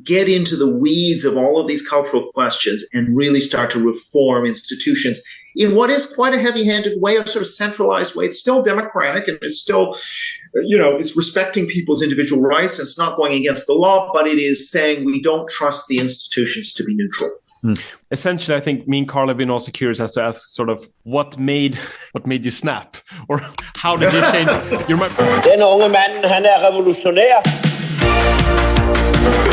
get into the weeds of all of these cultural questions and really start to reform institutions in what is quite a heavy-handed way, a sort of centralized way. It's still democratic, and it's still, it's respecting people's individual rights, and it's not going against the law, but it is saying we don't trust the institutions to be neutral. Essentially, I think me and Carl have been also curious as to ask sort of what made you snap, or how did you change your mind? Den unge mand, han revolutionær.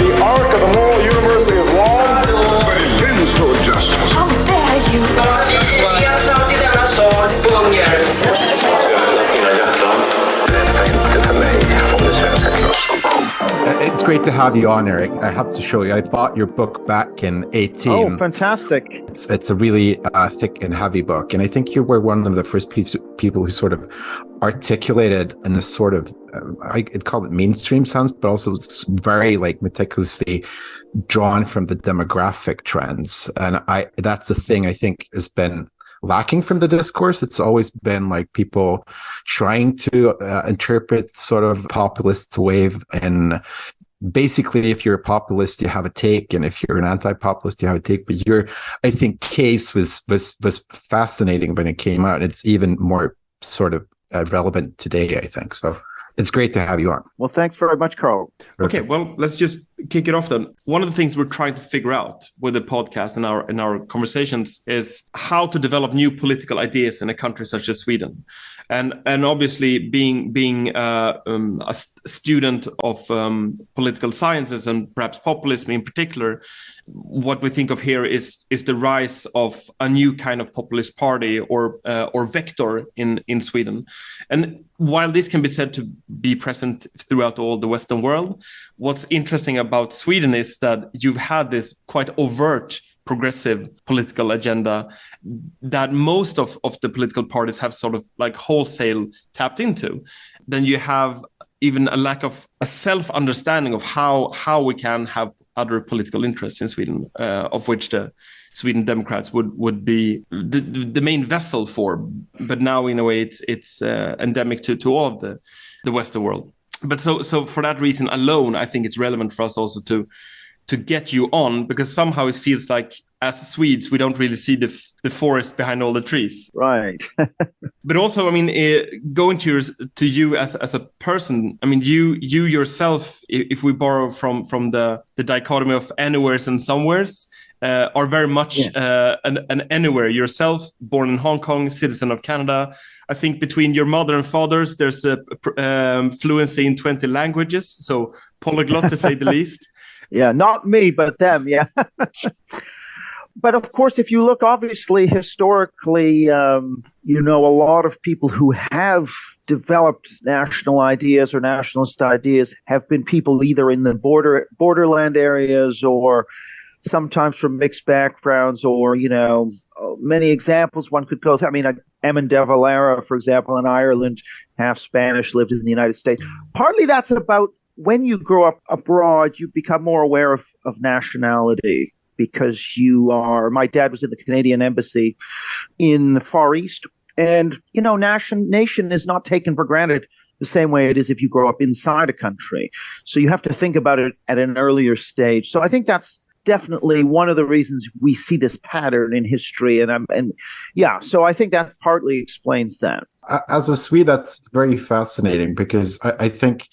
The arc of the moral universe is long, but it tends toward justice. How dare you? It's great to have you on, Eric. I have to show you. I bought your book back in 2018. Oh, fantastic. It's a really thick and heavy book. And I think you were one of the first people who sort of articulated in this sort of, I'd call it mainstream sense, but also it's very meticulously drawn from the demographic trends. And that's the thing I think has been lacking from the discourse. It's always been like people trying to interpret sort of populist wave, and basically if you're a populist you have a take, and if you're an anti-populist you have a take. But your, I think, case was fascinating when it came out, and it's even more sort of relevant today, I think. So it's great to have you on. Well, thanks very much, Carl. Okay, well, let's just kick it off then. One of the things we're trying to figure out with the podcast and our conversations is how to develop new political ideas in a country such as Sweden. And obviously being a student of political sciences and perhaps populism in particular, what we think of here is the rise of a new kind of populist party or vector in Sweden. And while this can be said to be present throughout all the Western world, what's interesting about Sweden is that you've had this quite overt progressive political agenda that most of the political parties have sort of like wholesale tapped into. Then you have even a lack of a self-understanding of how we can have other political interests in Sweden, of which the Sweden Democrats would be the main vessel for. But now, in a way, it's endemic to all of the Western world. But so for that reason alone, I think it's relevant for us also to get you on, because somehow it feels like as Swedes, we don't really see the forest behind all the trees. Right. But also, I mean, going to you as a person, I mean, you yourself, if we borrow from the dichotomy of anywheres and somewheres, are very much an anywhere yourself, born in Hong Kong, citizen of Canada. I think between your mother and fathers, there's a fluency in 20 languages, so polyglot to say the least. Yeah, not me, but them, yeah. But of course, if you look, obviously, historically, a lot of people who have developed national ideas or nationalist ideas have been people either in the borderland areas or sometimes from mixed backgrounds, or, many examples one could go through. I mean, Eamon de Valera, for example, in Ireland, half Spanish, lived in the United States. Partly that's about when you grow up abroad, you become more aware of nationality, because my dad was in the Canadian Embassy in the Far East. And, nation is not taken for granted the same way it is if you grow up inside a country. So you have to think about it at an earlier stage. So I think that's definitely one of the reasons we see this pattern in history. So I think that partly explains that. As a Swede, that's very fascinating, because I think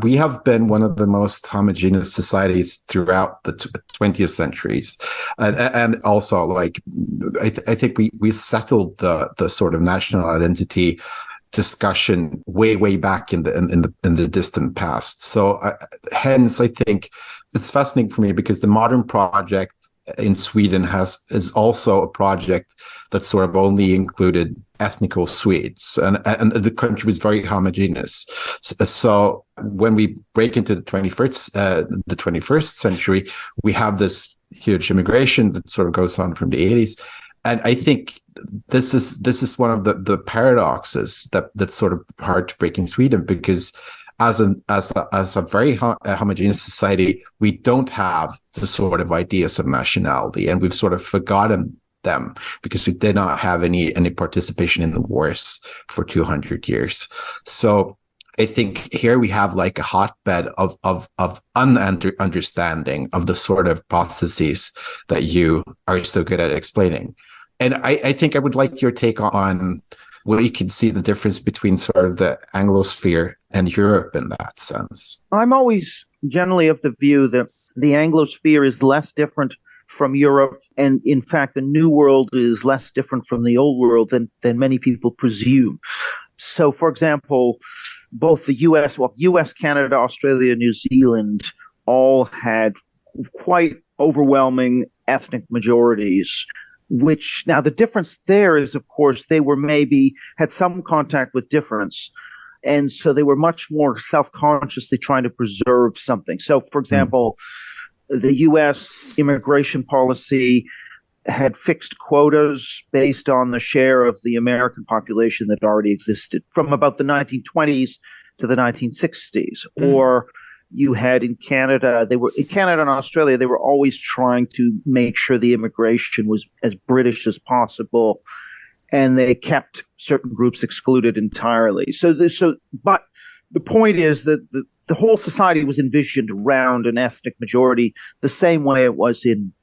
we have been one of the most homogeneous societies throughout the 20th centuries, and also I think we settled the sort of national identity discussion way back in the distant past. So hence, I think it's fascinating for me, because the modern project in Sweden is also a project that sort of only included ethnical Swedes, and the country was very homogeneous. So when we break into the 21st century, we have this huge immigration that sort of goes on from the 80s, and I think this is one of the paradoxes that's sort of hard to break in Sweden, because as a very homogeneous society, we don't have the sort of ideas of nationality, and we've sort of forgotten them because we did not have any participation in the wars for 200 years. So I think here we have like a hotbed of understanding of the sort of processes that you are so good at explaining. And I think I would like your take on where you can see the difference between sort of the Anglosphere and Europe in that sense. I'm always generally of the view that the Anglosphere is less different from Europe, and in fact, the New World is less different from the Old World than many people presume. So, for example, both the US, Canada, Australia, New Zealand all had quite overwhelming ethnic majorities, which now the difference there is, of course, they were maybe had some contact with difference. And so they were much more self-consciously trying to preserve something. So, for example, the U.S. immigration policy had fixed quotas based on the share of the American population that already existed from about the 1920s to the 1960s. Or you had in Canada and Australia, they were always trying to make sure the immigration was as British as possible, and they kept certain groups excluded entirely. But the point is that the whole society was envisioned around an ethnic majority the same way it was in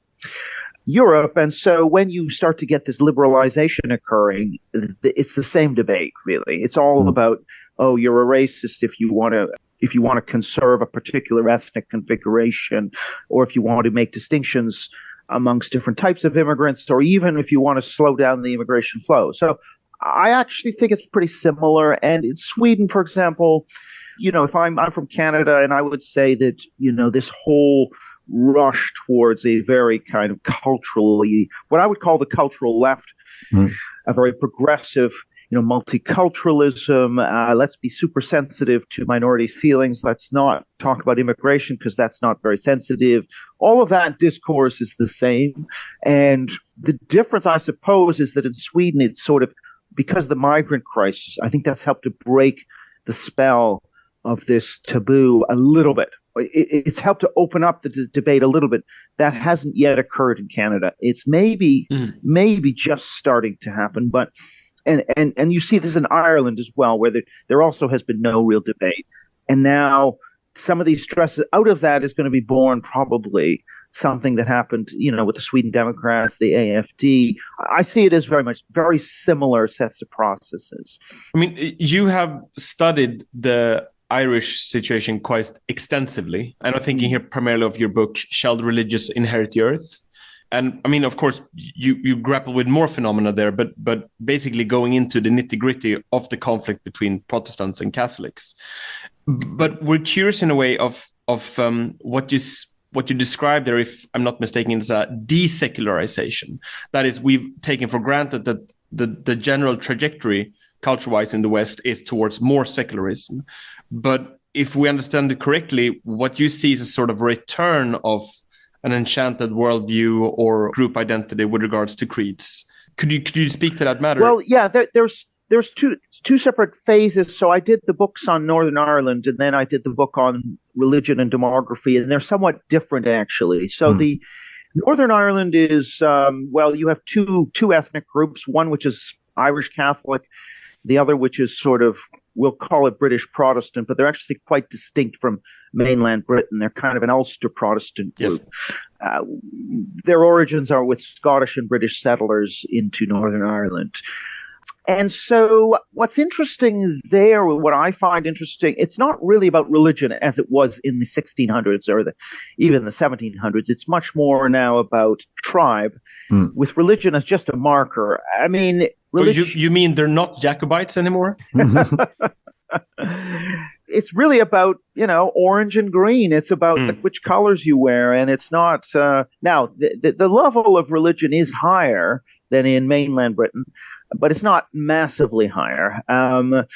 Europe. And so when you start to get this liberalization occurring, it's the same debate, really. It's all about, oh, you're a racist if you want to conserve a particular ethnic configuration, or if you want to make distinctions amongst different types of immigrants, or even if you want to slow down the immigration flow. So I actually think it's pretty similar. And in Sweden, for example, if I'm from Canada, and I would say that, this whole rush towards a very kind of culturally, what I would call the cultural left, a very progressive, multiculturalism. Let's be super sensitive to minority feelings. Let's not talk about immigration because that's not very sensitive. All of that discourse is the same. And the difference, I suppose, is that in Sweden, it's sort of, because of the migrant crisis, I think that's helped to break the spell of this taboo a little bit. It's helped to open up the debate a little bit. That hasn't yet occurred in Canada. It's maybe just starting to happen, but and you see this in Ireland as well, where there also has been no real debate. And now some of these stresses out of that is going to be born probably something that happened, with the Sweden Democrats, the AFD. I see it as very similar sets of processes. I mean, you have studied the Irish situation quite extensively, and I'm thinking here primarily of your book, Shall the Religious Inherit the Earth? And I mean, of course, you grapple with more phenomena there, but basically going into the nitty-gritty of the conflict between Protestants and Catholics. But we're curious in a way of what you described there, if I'm not mistaken, is a desecularization. That is, we've taken for granted that the general trajectory culture-wise in the West is towards more secularism. But if we understand it correctly, what you see is a sort of return of an enchanted worldview or group identity with regards to creeds. Could you speak to that matter? Well, yeah, there's two separate phases. So I did the books on Northern Ireland, and then I did the book on religion and demography, and they're somewhat different, actually. So the Northern Ireland is, you have two ethnic groups, one which is Irish Catholic, the other which is sort of, we'll call it British Protestant, but they're actually quite distinct from mainland Britain. They're kind of an Ulster Protestant group. Yes. Their origins are with Scottish and British settlers into Northern Ireland. And so what's interesting there, what I find interesting, it's not really about religion as it was in the 1600s or even the 1700s. It's much more now about tribe, with religion as just a marker. I mean, you mean they're not Jacobites anymore? It's really about, orange and green. It's about which colors you wear. And it's not, now, the level of religion is higher than in mainland Britain, but it's not massively higher. But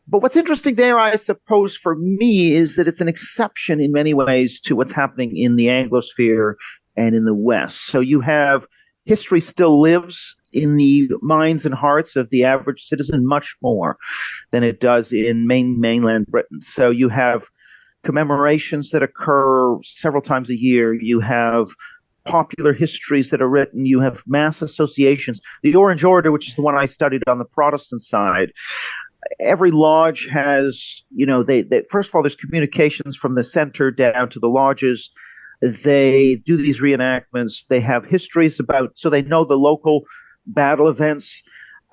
what's interesting there, I suppose, for me, is that it's an exception in many ways to what's happening in the Anglosphere and in the West. So you have history still lives in the minds and hearts of the average citizen much more than it does in mainland Britain. So you have commemorations that occur several times a year. You have popular histories that are written. You have mass associations. The Orange Order, which is the one I studied on the Protestant side, every lodge has, they first of all, there's communications from the center down to the lodges. They do these reenactments. They have histories so they know the local battle events.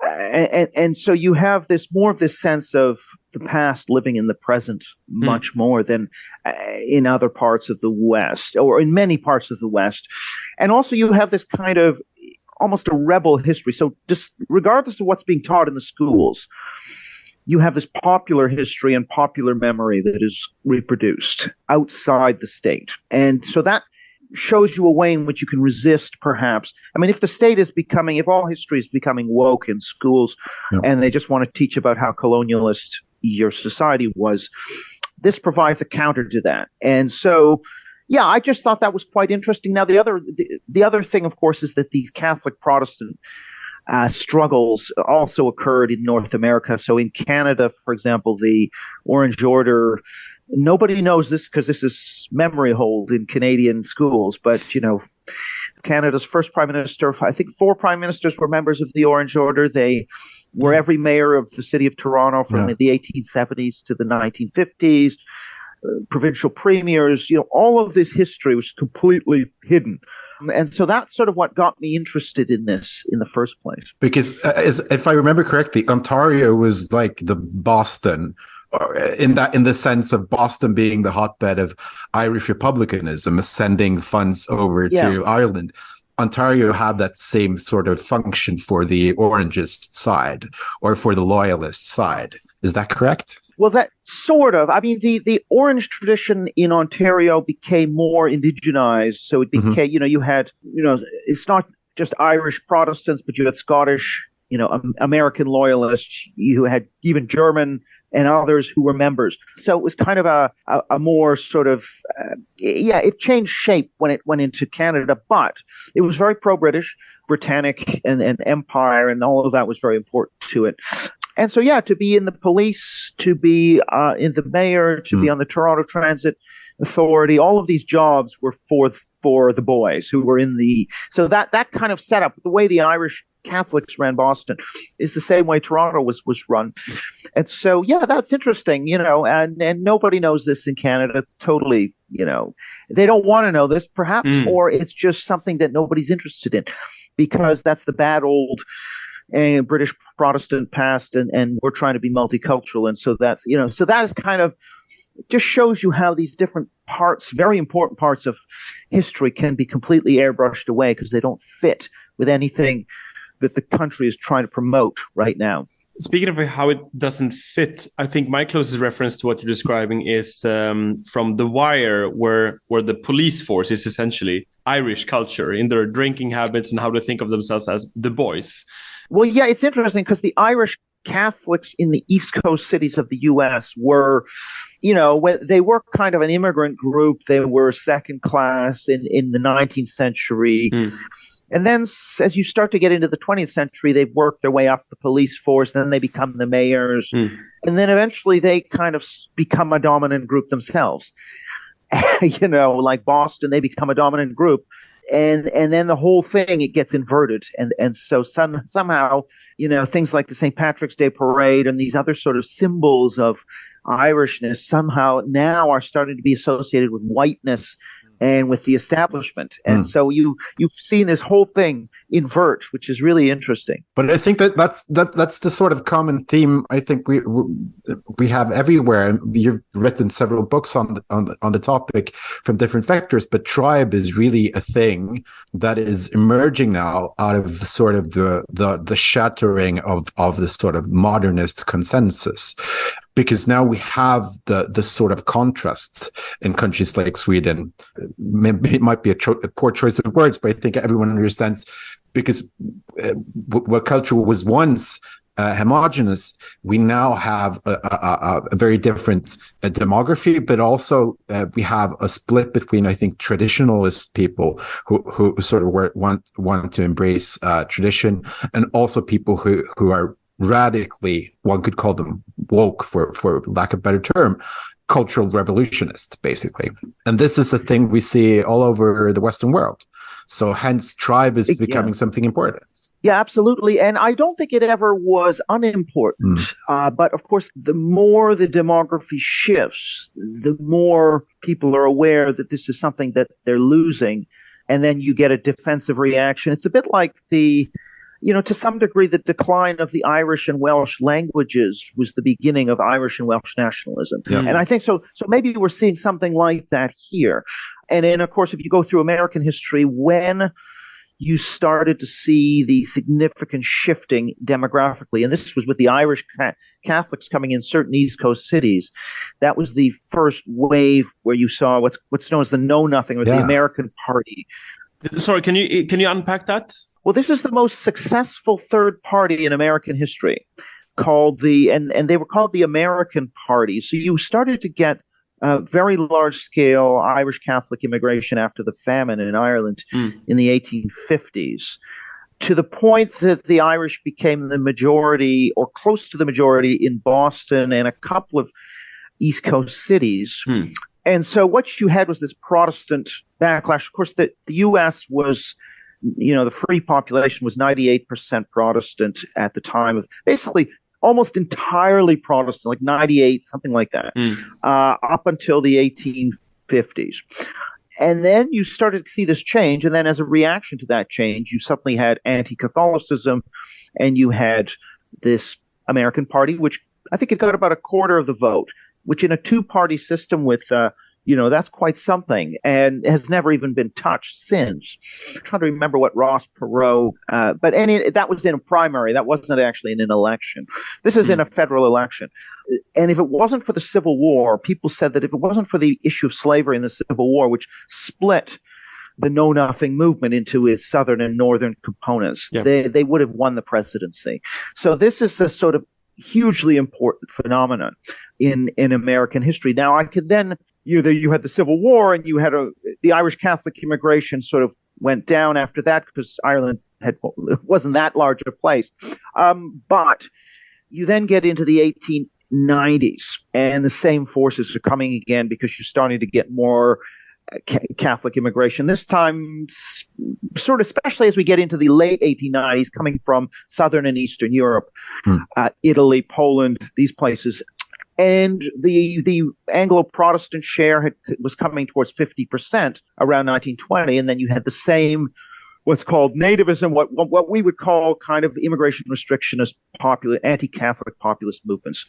And so you have more of this sense of the past living in the present much more than in other parts of the West, or in many parts of the West. And also you have this kind of almost a rebel history. So just regardless of what's being taught in the schools, you have this popular history and popular memory that is reproduced outside the state. And so that shows you a way in which you can resist, perhaps. I mean, if all history is becoming woke in schools, and they just want to teach about how colonialist your society was, this provides a counter to that. And so, yeah, I just thought that was quite interesting. Now, the other thing, of course, is that these Catholic Protestant struggles also occurred in North America. So in Canada, for example, the Orange Order, nobody knows this because this is memory hold in Canadian schools, but, Canada's first prime minister, I think 4 prime ministers were members of the Orange Order. They were every mayor of the city of Toronto from the 1870s to the 1950s, provincial premiers, all of this history was completely hidden. And so that's sort of what got me interested in this in the first place. Because if I remember correctly, Ontario was like the Boston, in the sense of Boston being the hotbed of Irish republicanism, sending funds over to Ireland. Ontario had that same sort of function for the Orangist side or for the Loyalist side. Is that correct? Well, that sort of. I mean, the Orange tradition in Ontario became more indigenized. So it became, you had, it's not just Irish Protestants, but you had Scottish, American Loyalists. You had even German and others who were members. So it was kind of a more sort of, it changed shape when it went into Canada, but it was very pro-British, Britannic, and Empire, and all of that was very important to it. And so, to be in the police, to be in the mayor, to be on the Toronto Transit Authority, all of these jobs were for the boys who were in so that kind of setup, the way the Irish Catholics ran Boston is the same way Toronto was run. And so, that's interesting, and nobody knows this in Canada. It's totally, they don't want to know this perhaps, or it's just something that nobody's interested in because that's the bad old British Protestant past, and we're trying to be multicultural. And so that's, so that is kind of just shows you how these different parts, very important parts of history can be completely airbrushed away because they don't fit with anything that the country is trying to promote right now. Speaking of how it doesn't fit, I think my closest reference to what you're describing is from The Wire, where the police force is essentially Irish culture in their drinking habits and how they think of themselves as the boys. Well, it's interesting because the Irish Catholics in the East Coast cities of the U.S. were, they were kind of an immigrant group. They were second class in the 19th century. And then as you start to get into the 20th century, they've worked their way up the police force. Then they become the mayors. And then eventually they kind of become a dominant group themselves. Like Boston, they become a dominant group. And then the whole thing, it gets inverted. And so somehow, things like the St. Patrick's Day parade and these other sort of symbols of Irishness somehow now are starting to be associated with whiteness and with the establishment. And so you've seen this whole thing invert, which is really interesting. But I think that's the sort of common theme I think we have everywhere. You've written several books on the topic from different vectors, but tribe is really a thing that is emerging now out of sort of the shattering of this sort of modernist consensus. Because now we have the sort of contrast in countries like Sweden. Maybe it might be a poor choice of words, but I think everyone understands because what culture was once homogeneous, we now have a very different demography, but also we have a split between, I think, traditionalist people who sort of want to embrace tradition, and also people who are radically, one could call them woke for lack of a better term, cultural revolutionists, basically. And this is a thing we see all over the Western world. So hence tribe is becoming something important. Yeah, absolutely. And I don't think it ever was unimportant. But of course, the more the demography shifts, the more people are aware that this is something that they're losing. And then you get a defensive reaction. It's a bit like to some degree, the decline of the Irish and Welsh languages was the beginning of Irish and Welsh nationalism. Yeah. And I think so maybe we're seeing something like that here. And then, of course, if you go through American history, when you started to see the significant shifting demographically, and this was with the Irish Catholics coming in certain East Coast cities. That was the first wave where you saw what's known as the Know Nothing, or the American Party. Sorry, can you unpack that? Well, this is the most successful third party in American history, called and they were called the American Party. So you started to get very large-scale Irish Catholic immigration after the famine in Ireland in the 1850s, to the point that the Irish became the majority, or close to the majority, in Boston and a couple of East Coast cities. And so what you had was this Protestant backlash. Of course, the U.S. was, the free population was 98% Protestant at the time of basically almost entirely Protestant, like 98, something like that, up until the 1850s. And then you started to see this change. And then as a reaction to that change, you suddenly had anti-Catholicism, and you had this American Party, which I think it got about a quarter of the vote, which in a two-party system with that's quite something, and has never even been touched since. I'm trying to remember what Ross Perot, but that was in a primary. That wasn't actually in an election. This is in a federal election. And if it wasn't for the Civil War, people said that if it wasn't for the issue of slavery in the Civil War, which split the Know Nothing movement into its southern and northern components, they would have won the presidency. So this is a sort of hugely important phenomenon in American history. Now, I could then you had the Civil War, and you had the Irish Catholic immigration sort of went down after that, because Ireland wasn't that large a place. But you then get into the 1890s, and the same forces are coming again, because you're starting to get more Catholic immigration. This time, sort of, especially as we get into the late 1890s, coming from Southern and Eastern Europe, Italy, Poland, these places. And the Anglo-Protestant share was coming towards 50% around 1920, and then you had the same, what's called nativism, what we would call kind of immigration restrictionist, anti-Catholic populist movements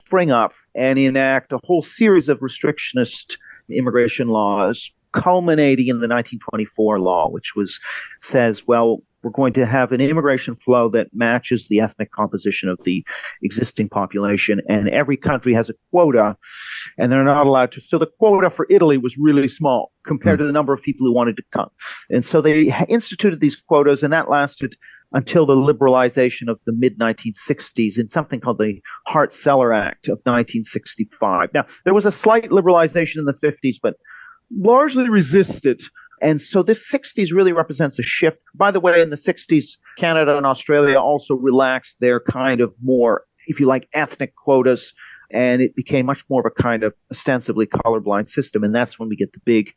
spring up and enact a whole series of restrictionist immigration laws, culminating in the 1924 law, which says, well, we're going to have an immigration flow that matches the ethnic composition of the existing population, and every country has a quota, and they're not allowed to. So the quota for Italy was really small compared to the number of people who wanted to come. And so they instituted these quotas, and that lasted until the liberalization of the mid-1960s in something called the Hart-Celler Act of 1965. Now, there was a slight liberalization in the 50s, but largely resisted. And so this 60s really represents a shift. By the way, in the 60s, Canada and Australia also relaxed their kind of more, if you like, ethnic quotas, and it became much more of a kind of ostensibly colorblind system. And that's when we get the big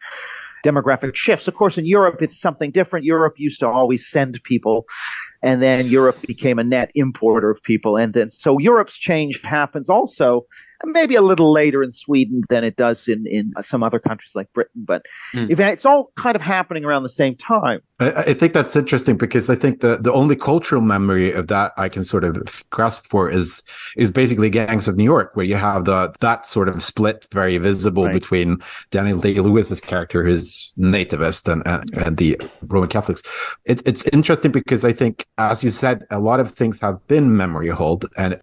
demographic shifts. Of course, in Europe, it's something different. Europe used to always send people, and then Europe became a net importer of people. And then so Europe's change happens also, maybe a little later in Sweden than it does in some other countries like Britain. But it's all kind of happening around the same time. I think that's interesting, because I think the only cultural memory of that I can sort of grasp for is basically Gangs of New York, where you have that sort of split very visible between Daniel Day-Lewis's character, who's nativist, and the Roman Catholics. It's interesting because I think, as you said, a lot of things have been memory hold, and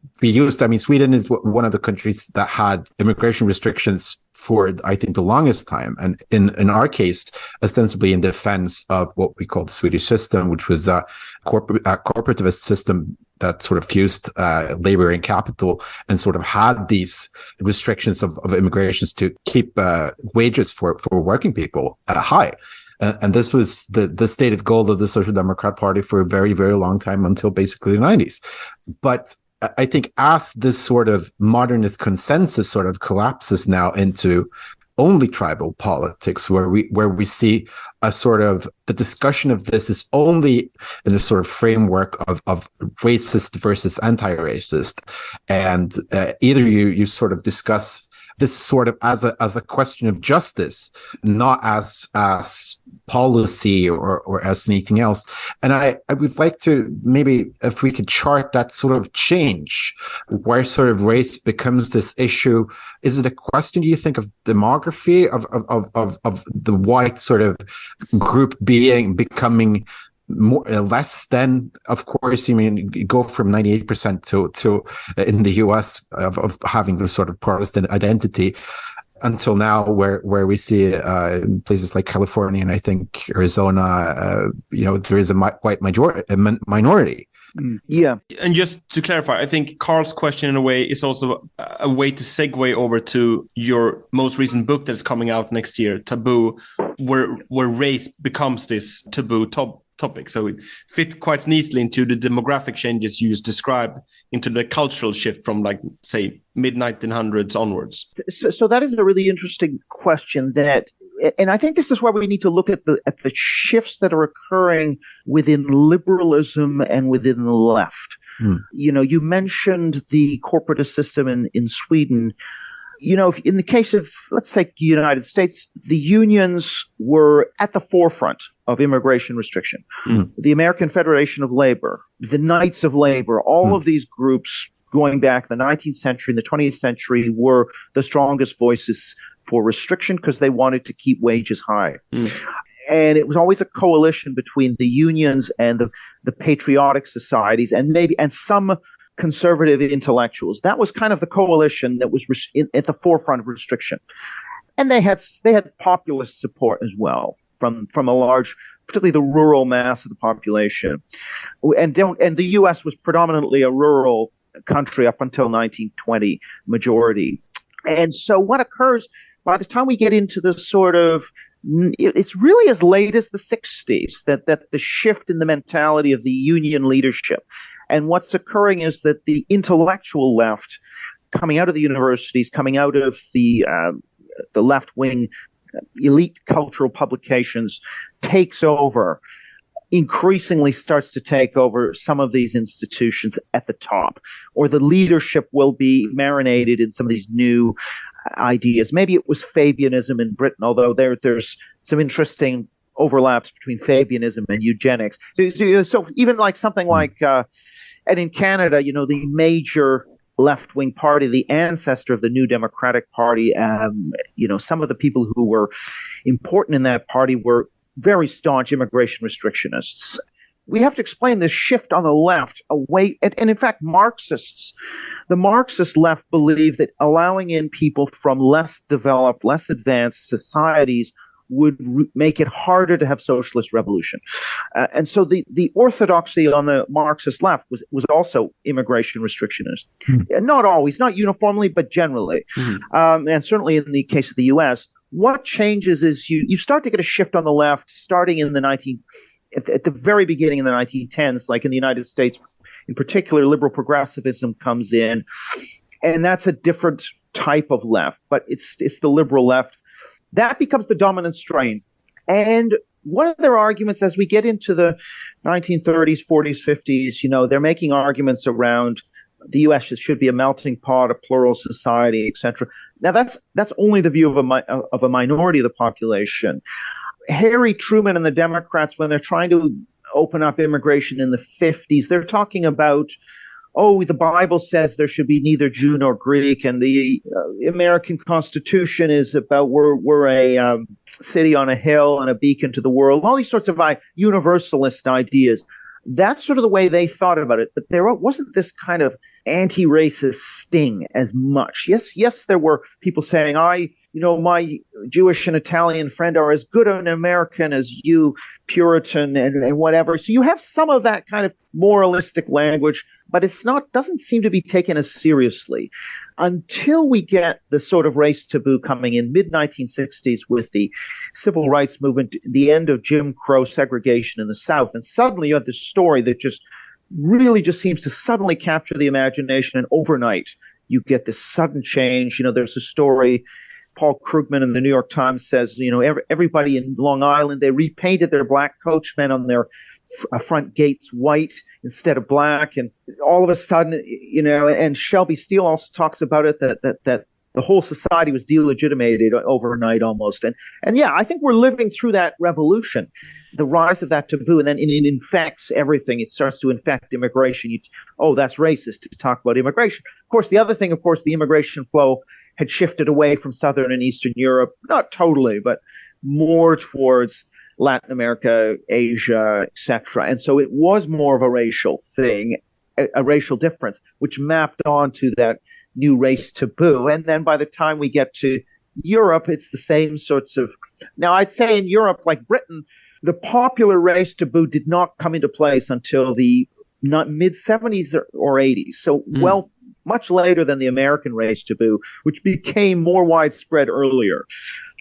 Sweden is one of the countries that had immigration restrictions for, I think, the longest time. And in our case, ostensibly in defense of what we call the Swedish system, which was a corporativist system that sort of fused labor and capital, and sort of had these restrictions of immigrations to keep wages for working people high. And this was the stated goal of the Social Democrat Party for a very, very long time, until basically the 90s. But I think as this sort of modernist consensus sort of collapses now into only tribal politics, where we see a sort of the discussion of this is only in the sort of framework of racist versus anti-racist, and either you sort of discuss this sort of as a question of justice, not as policy or as anything else. And I would like to, maybe if we could chart that sort of change, where sort of race becomes this issue. Is it a question, do you think, of demography, of the white sort of group becoming more less than, of course, you go from 98% to in the US of having this sort of Protestant identity, until now where we see in places like California and I think Arizona, there is a white minority. Yeah. And just to clarify, I think Carl's question in a way is also a way to segue over to your most recent book that's coming out next year, Taboo, where race becomes this taboo topic. So it fit quite neatly into the demographic changes you just described, into the cultural shift from, like, say, mid-1900s onwards. So that is a really interesting question, and I think this is where we need to look at the shifts that are occurring within liberalism and within the left. You mentioned the corporatist system in Sweden. In the case of, let's take the United States, the unions were at the forefront of immigration restriction. The American Federation of Labor, the Knights of Labor, all of these groups going back in the 19th century and the 20th century were the strongest voices for restriction because they wanted to keep wages high. And it was always a coalition between the unions and the patriotic societies and some conservative intellectuals. That was kind of the coalition that was at the forefront of restriction. And they had populist support as well from a large, particularly the rural mass of the population. And the U.S. was predominantly a rural country up until 1920 majority. And so what occurs by the time we get into the sort of, it's really as late as the 60s that the shift in the mentality of the union leadership. And what's occurring is that the intellectual left, coming out of the universities, coming out of the left-wing elite cultural publications, increasingly starts to take over some of these institutions at the top, or the leadership will be marinated in some of these new ideas. Maybe it was Fabianism in Britain, although there's some interesting overlaps between Fabianism and eugenics. So even like something like, and in Canada, the major left-wing party, the ancestor of the New Democratic Party, some of the people who were important in that party were very staunch immigration restrictionists. We have to explain this shift on the left away, and in fact, the Marxist left believe that allowing in people from less developed, less advanced societies would make it harder to have socialist revolution. And so the orthodoxy on the Marxist left was also immigration restrictionist. Not always, not uniformly, but generally. And certainly in the case of the U.S., what changes is you start to get a shift on the left starting in at the very beginning in the 1910s, like in the United States in particular, liberal progressivism comes in, and that's a different type of left, but it's the liberal left. That becomes the dominant strain. And one of their arguments as we get into the 1930s, 40s, 50s, they're making arguments around the U.S. should be a melting pot, a plural society, etc. Now, that's only the view of a minority of the population. Harry Truman and the Democrats, when they're trying to open up immigration in the 50s, they're talking about, the Bible says there should be neither Jew nor Greek, and the American Constitution is about we're a city on a hill and a beacon to the world. All these sorts of universalist ideas. That's sort of the way they thought about it. But there wasn't this kind of anti-racist sting as much. Yes, there were people saying, my Jewish and Italian friend are as good an American as you, Puritan and whatever. So you have some of that kind of moralistic language, but doesn't seem to be taken as seriously until we get the sort of race taboo coming in mid-1960s with the civil rights movement, the end of Jim Crow segregation in the South. And suddenly you have this story that just seems to suddenly capture the imagination, and overnight you get this sudden change. There's a story Paul Krugman in the New York Times says, everybody in Long Island, they repainted their black coachmen on their front gates white instead of black. And all of a sudden, and Shelby Steele also talks about it, that the whole society was delegitimated overnight almost. And yeah, I think we're living through that revolution, the rise of that taboo, and then it infects everything. It starts to infect immigration. That's racist to talk about immigration. Of course, the other thing, the immigration flow had shifted away from Southern and Eastern Europe, not totally, but more towards Latin America, Asia, etc. And so it was more of a racial thing, a racial difference, which mapped onto that new race taboo. And then by the time we get to Europe, it's the same sorts of. Now, I'd say in Europe, like Britain, the popular race taboo did not come into place until the mid 70s or 80s. So, much later than the American race taboo, which became more widespread earlier.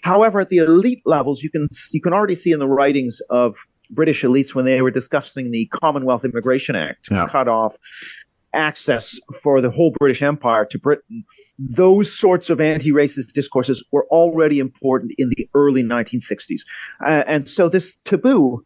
However, at the elite levels, you can already see in the writings of British elites when they were discussing the Commonwealth Immigration Act to cut off access for the whole British Empire to Britain. Those sorts of anti-racist discourses were already important in the early 1960s. And so this taboo,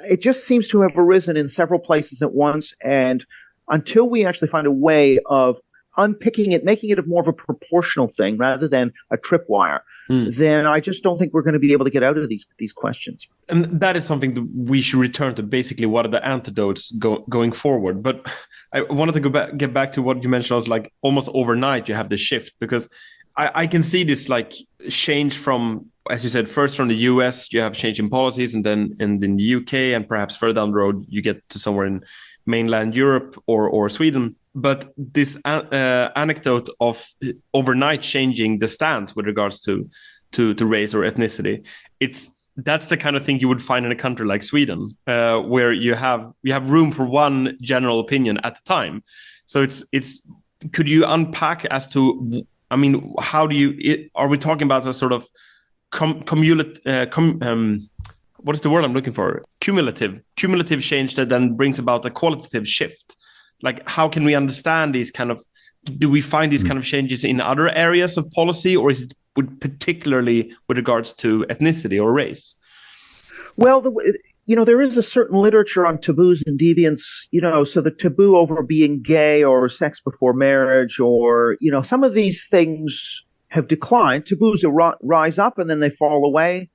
it just seems to have arisen in several places at once. And until we actually find a way of unpicking it, making it more of a proportional thing rather than a tripwire, then I just don't think we're going to be able to get out of these questions. And that is something that we should return to. Basically, what are the antidotes going forward? But I wanted to get back to what you mentioned. I was like, almost overnight, you have the shift, because I can see this like change from, as you said, first from the US, you have change in policies, and then in the UK, and perhaps further down the road, you get to somewhere in mainland Europe or Sweden. But this anecdote of overnight changing the stance with regards to race or ethnicity, that's the kind of thing you would find in a country like Sweden, where you have room for one general opinion at a time. So it's could you unpack as to, I mean, how do you are we talking about a sort of what is the word I'm looking for? Cumulative change that then brings about a qualitative shift. Like, how can we understand these kind of, do we find these kind of changes in other areas of policy, or is it particularly with regards to ethnicity or race? Well, there is a certain literature on taboos and deviance, so the taboo over being gay or sex before marriage, or, some of these things have declined. Taboos rise up and then they fall away.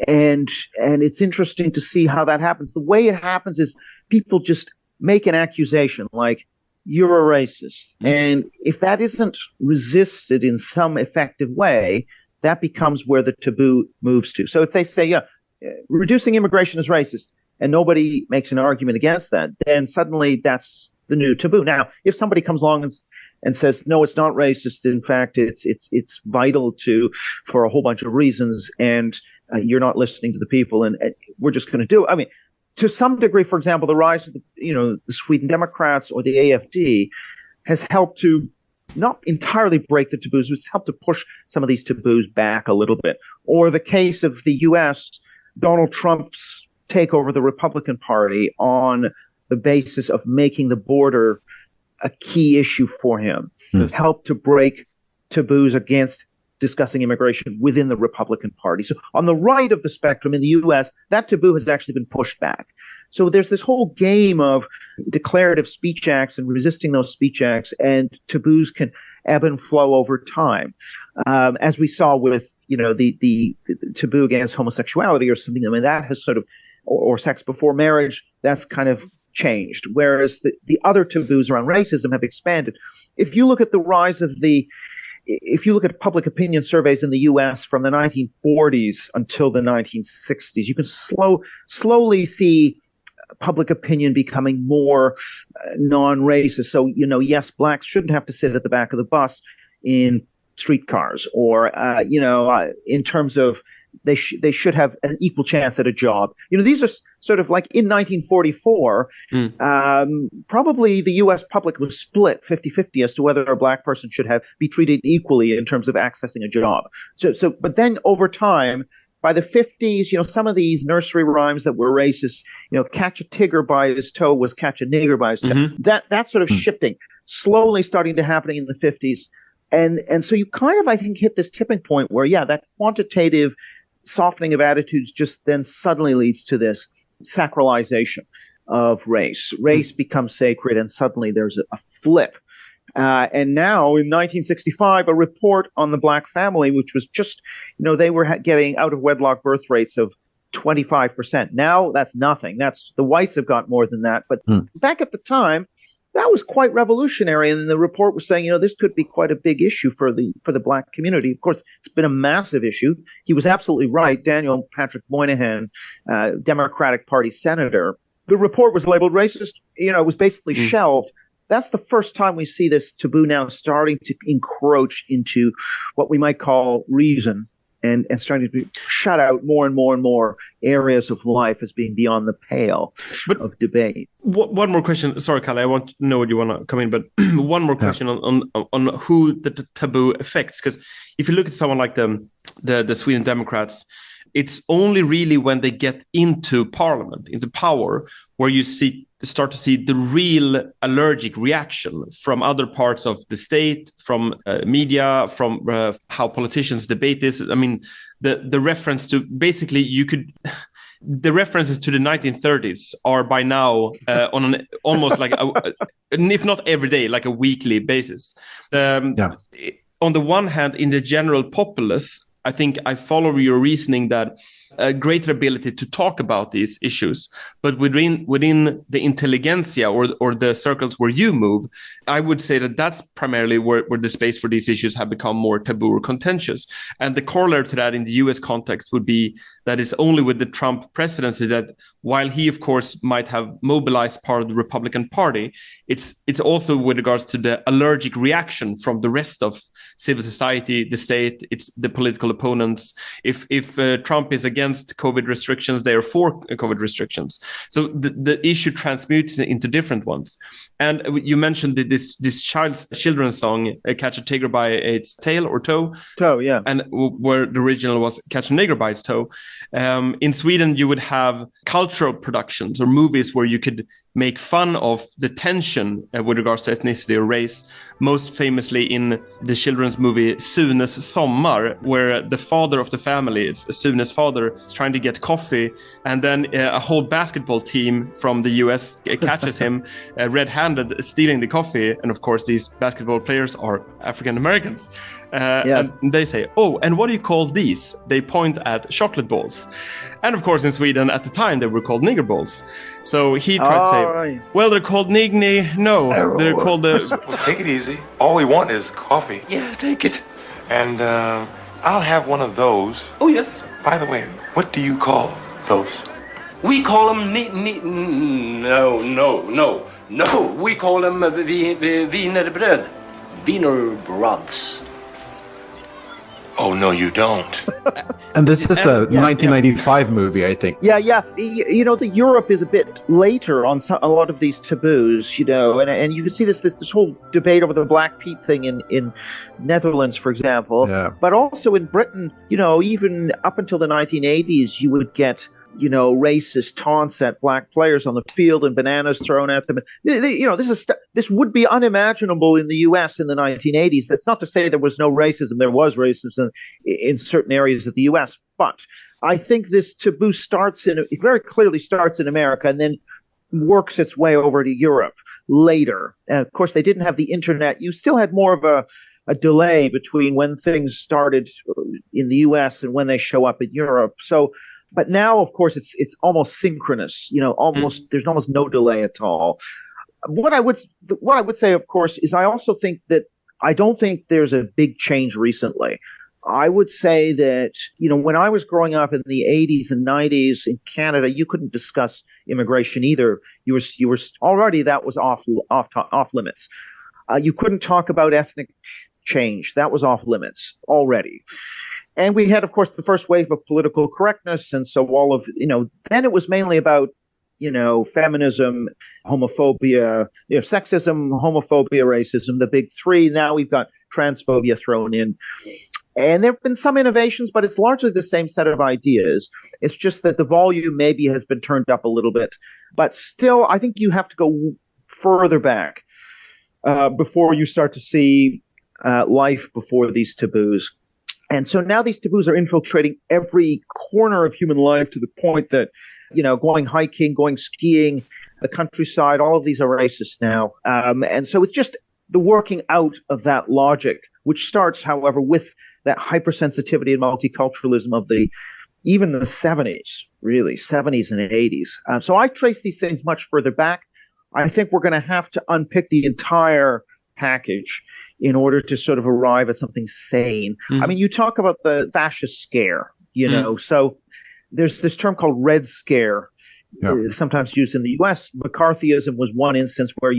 And it's interesting to see how that happens. The way it happens is people just make an accusation like, you're a racist. And if that isn't resisted in some effective way, that becomes where the taboo moves to. So if they say, reducing immigration is racist, and nobody makes an argument against that, then suddenly that's the new taboo. Now, if somebody comes along and says, no, it's not racist, in fact, it's vital for a whole bunch of reasons, and you're not listening to the people, and we're just going to do it. I mean, to some degree, for example, the rise of the Sweden Democrats or the AFD has helped to not entirely break the taboos, but it's helped to push some of these taboos back a little bit. Or the case of the U.S., Donald Trump's takeover of the Republican Party on the basis of making the border a key issue for him, has helped to break taboos against discussing immigration within the Republican Party. So on the right of the spectrum in the U.S., that taboo has actually been pushed back. So there's this whole game of declarative speech acts and resisting those speech acts, and taboos can ebb and flow over time, as we saw with the taboo against homosexuality or something. I mean, that has sort of, or sex before marriage, that's kind of changed, whereas the other taboos around racism have expanded. If you look at the rise of if you look at public opinion surveys in the U.S. from the 1940s until the 1960s, you can slowly see public opinion becoming more non-racist. So, yes, blacks shouldn't have to sit at the back of the bus in streetcars, or, in terms of they should have an equal chance at a job. These are sort of like in 1944, probably the U.S. public was split 50-50 as to whether a black person should be treated equally in terms of accessing a job. So, but then over time, by the 50s, some of these nursery rhymes that were racist, catch a tigger by his toe was catch a nigger by his toe. That's sort of shifting, slowly starting to happen in the 50s. And so you kind of, I think, hit this tipping point where, that quantitative softening of attitudes just then suddenly leads to this sacralization of race. Race becomes sacred, and suddenly there's a flip. And now, in 1965, a report on the black family, which was just, they were getting out of wedlock birth rates of 25%. Now that's nothing. The whites have got more than that. But back at the time, that was quite revolutionary. And the report was saying, this could be quite a big issue for the black community. Of course, it's been a massive issue. He was absolutely right. Daniel Patrick Moynihan, Democratic Party senator, the report was labeled racist. It was basically shelved. That's the first time we see this taboo now starting to encroach into what we might call reason and starting to shut out more and more and more areas of life as being beyond the pale of debate. One more question. Sorry, Kalle, I want to know what you want to come in, but one more question on who the taboo affects. Because if you look at someone like the Sweden Democrats, it's only really when they get into parliament, into power, where you start to see the real allergic reaction from other parts of the state, from media, from how politicians debate this. I mean, the reference to basically the references to the 1930s are by now on an almost like if not every day, like a weekly basis. On the one hand, in the general populace, I think I follow your reasoning that a greater ability to talk about these issues, but within the intelligentsia or the circles where you move, I would say that that's primarily where the space for these issues have become more taboo or contentious. And the corollary to that in the US context would be that it's only with the Trump presidency that, while he of course might have mobilized part of the Republican Party, it's also with regards to the allergic reaction from the rest of civil society, the state, it's the political opponents. If Trump is against COVID restrictions, they are for COVID restrictions. So the issue transmutes into different ones. And you mentioned this children's song, "Catch a Tiger by its tail" or toe. Toe, yeah. And where the original was "Catch a Nigger by its toe." In Sweden, you would have cultural productions or movies where you could make fun of the tension with regards to ethnicity or race. Most famously in the children's movie Sunes Sommar, where the father of the family, Sunes father, is trying to get coffee, and then a whole basketball team from the US catches him red-handed stealing the coffee. And of course, these basketball players are African Americans. Yes. And they say, "Oh, and what do you call these?" They point at chocolate balls. And of course, in Sweden at the time, they were called nigger balls. So he tried to say, right. "Well, they're called nigni." No, they're called the... Well, take it easy. All we want is coffee. Yeah, take it. And I'll have one of those. Oh, yes. By the way, what do you call those? We call them no. We call them wienerbröd. Wienerbrods. Oh, no, you don't. And this is a 1995 movie, I think. Yeah. The Europe is a bit later on a lot of these taboos, and you can see this whole debate over the Black Pete thing in Netherlands, for example. Yeah. But also in Britain, even up until the 1980s, you would get racist taunts at black players on the field and bananas thrown at them. This would be unimaginable in the U.S. in the 1980s. That's not to say there was no racism. There was racism in certain areas of the U.S. But I think this taboo very clearly starts in America and then works its way over to Europe later. And of course, they didn't have the internet. You still had more of a delay between when things started in the U.S. and when they show up in Europe. But now, of course, it's almost synchronous. There's almost no delay at all. What I would say, of course, is I also think that I don't think there's a big change recently. I would say that when I was growing up in the 80s and 90s in Canada, you couldn't discuss immigration either. You were already, that was off limits. You couldn't talk about ethnic change. That was off limits already. And we had, of course, the first wave of political correctness. And so then it was mainly about, feminism, homophobia, sexism, homophobia, racism, the big three. Now we've got transphobia thrown in. And there have been some innovations, but it's largely the same set of ideas. It's just that the volume maybe has been turned up a little bit. But still, I think you have to go further back before you start to see life before these taboos. And so now these taboos are infiltrating every corner of human life to the point that, going hiking, going skiing, the countryside, all of these are racist now. And so it's just the working out of that logic, which starts, however, with that hypersensitivity and multiculturalism of even the 70s, really, 70s and 80s. So I trace these things much further back. I think we're going to have to unpick the entire package in order to sort of arrive at something sane. I mean, you talk about the fascist scare, so there's this term called Red Scare, sometimes used in the U.S. McCarthyism was one instance where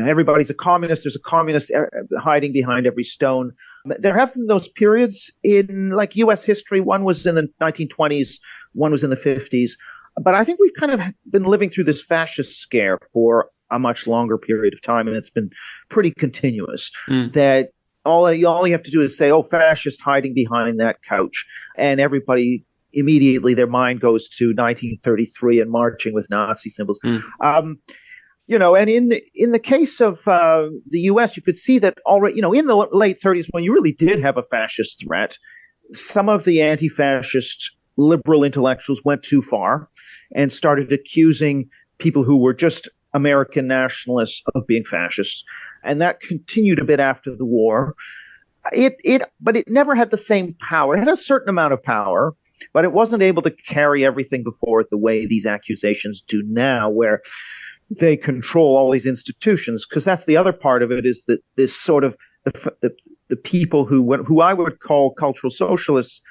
everybody's a communist. There's a communist hiding behind every stone. There have been those periods in like U.S. history. One was in the 1920s, one was in the 50s. But I think we've kind of been living through this fascist scare for a much longer period of time, and it's been pretty continuous. That all you have to do is say, "Oh, fascist hiding behind that couch," and everybody immediately their mind goes to 1933 and marching with Nazi symbols. And in the case of the U.S., you could see that already. In the late 30s, when you really did have a fascist threat, some of the anti-fascist liberal intellectuals went too far and started accusing people who were just American nationalists of being fascists, and that continued a bit after the war. But it never had the same power. It had a certain amount of power, but it wasn't able to carry everything before it the way these accusations do now, where they control all these institutions. Because that's the other part of it, is that this sort of the people who I would call cultural socialists,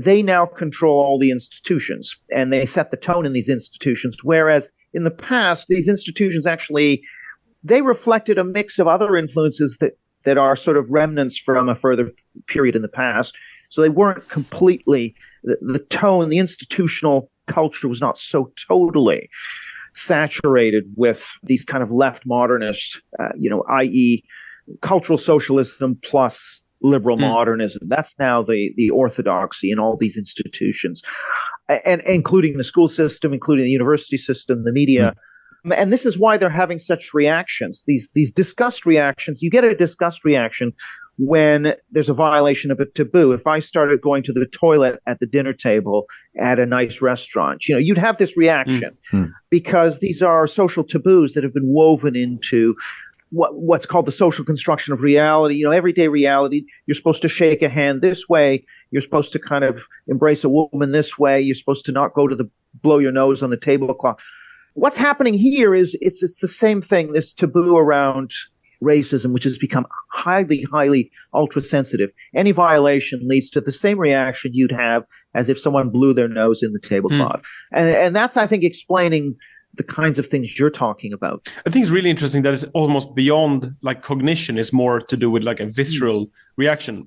they now control all the institutions, and they set the tone in these institutions, whereas in the past, these institutions actually, they reflected a mix of other influences that are sort of remnants from a further period in the past. So they weren't completely, the tone, the institutional culture was not so totally saturated with these kind of left modernist, i.e. cultural socialism plus liberal modernism. That's now the orthodoxy in all these institutions, and including the school system, including the university system, the media. And this is why they're having such reactions, these disgust reactions. You get a disgust reaction when there's a violation of a taboo. If I started going to the toilet at the dinner table at a nice restaurant, you'd have this reaction because these are social taboos that have been woven into what's called the social construction of reality, everyday reality. You're supposed to shake a hand this way. You're supposed to kind of embrace a woman this way. You're supposed to not go to blow your nose on the tablecloth. What's happening here is it's the same thing, this taboo around racism, which has become highly, highly ultra sensitive. Any violation leads to the same reaction you'd have as if someone blew their nose in the tablecloth. And that's, I think, explaining the kinds of things you're talking about. I think it's really interesting that it's almost beyond like cognition. It's more to do with like a visceral reaction.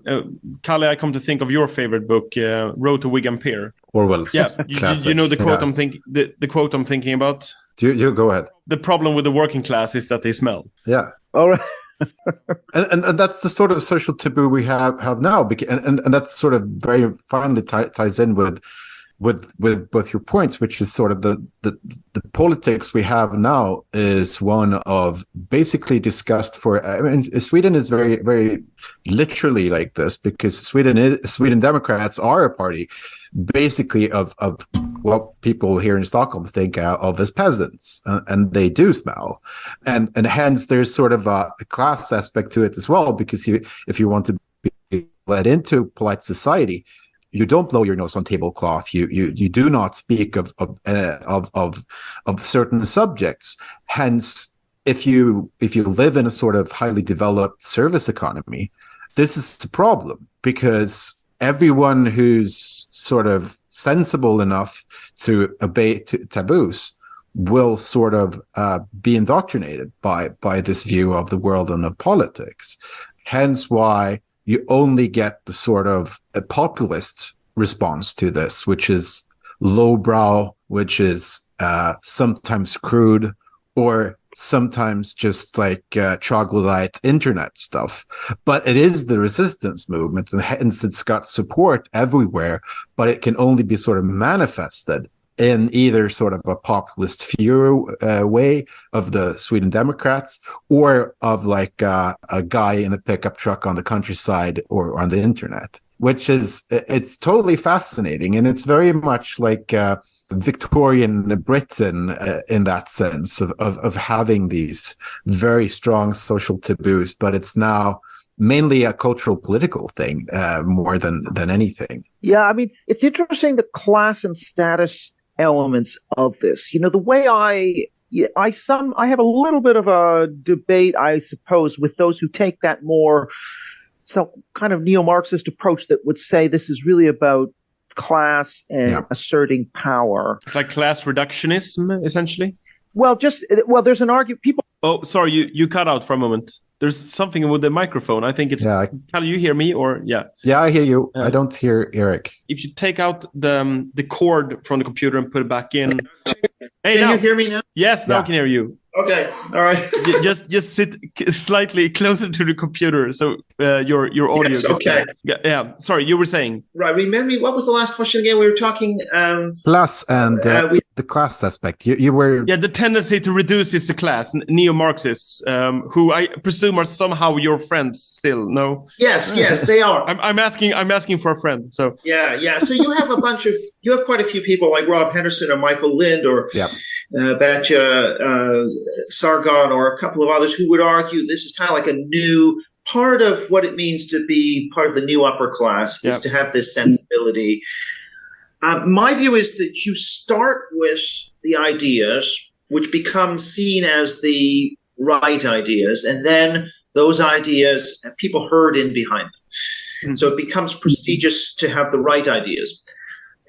Kalle, I come to think of your favorite book, Road to Wigan Pier. Orwell's you know the quote I'm thinking. The quote I'm thinking about. You go ahead. The problem with the working class is that they smell. Yeah. All right. and that's the sort of social taboo we have now, and that's sort of very finely ties in with both your points, which is sort of the politics we have now is one of basically disgust for. I mean, Sweden is very, very literally like this, because Sweden Democrats are a party basically of what people here in Stockholm think of as peasants, and they do smell, and hence there's sort of a class aspect to it as well, because if you want to be let into polite society, you don't blow your nose on tablecloth. You do not speak of certain subjects. Hence, if you live in a sort of highly developed service economy, this is the problem, because everyone who's sort of sensible enough to obey taboos will sort of be indoctrinated by this view of the world and of politics. Hence why you only get the sort of a populist response to this, which is lowbrow, which is sometimes crude, or sometimes just like troglodyte internet stuff. But it is the resistance movement, and hence it's got support everywhere, but it can only be sort of manifested in either sort of a populist fear way of the Sweden Democrats, or of like a guy in a pickup truck on the countryside or on the internet, which is, it's totally fascinating. And it's very much like Victorian Britain in that sense of having these very strong social taboos, but it's now mainly a cultural political thing more than anything. Yeah, I mean, it's interesting, the class and status elements of this. You know, the way I have a little bit of a debate, I suppose, with those who take that more kind of neo-Marxist approach that would say this is really about class and asserting power. It's like class reductionism, essentially. Well, there's an argument. People. Oh, sorry, you cut out for a moment. There's something with the microphone. I think it's. Yeah. Can you hear me or yeah? Yeah, I hear you. I don't hear Eric. If you take out the cord from the computer and put it back in. Hey, can you hear me now? Yes, now I can hear you. Okay, all right. just sit slightly closer to the computer so your audio. Yes, okay. Yeah. Sorry, you were saying. Right. Remember me. What was the last question again? We were talking class and the class aspect. You were the tendency to reduce this to class. Neo-Marxists, who I presume are somehow your friends still. No. Yes, they are. I'm asking for a friend. So yeah. So you have quite a few people like Rob Henderson or Michael Lind or Batya Sargon or a couple of others who would argue this is kind of like a new part of what it means to be part of the new upper class, is to have this sensibility. My view is that you start with the ideas which become seen as the right ideas, and then those ideas people herd in behind them. Mm-hmm. So it becomes prestigious to have the right ideas.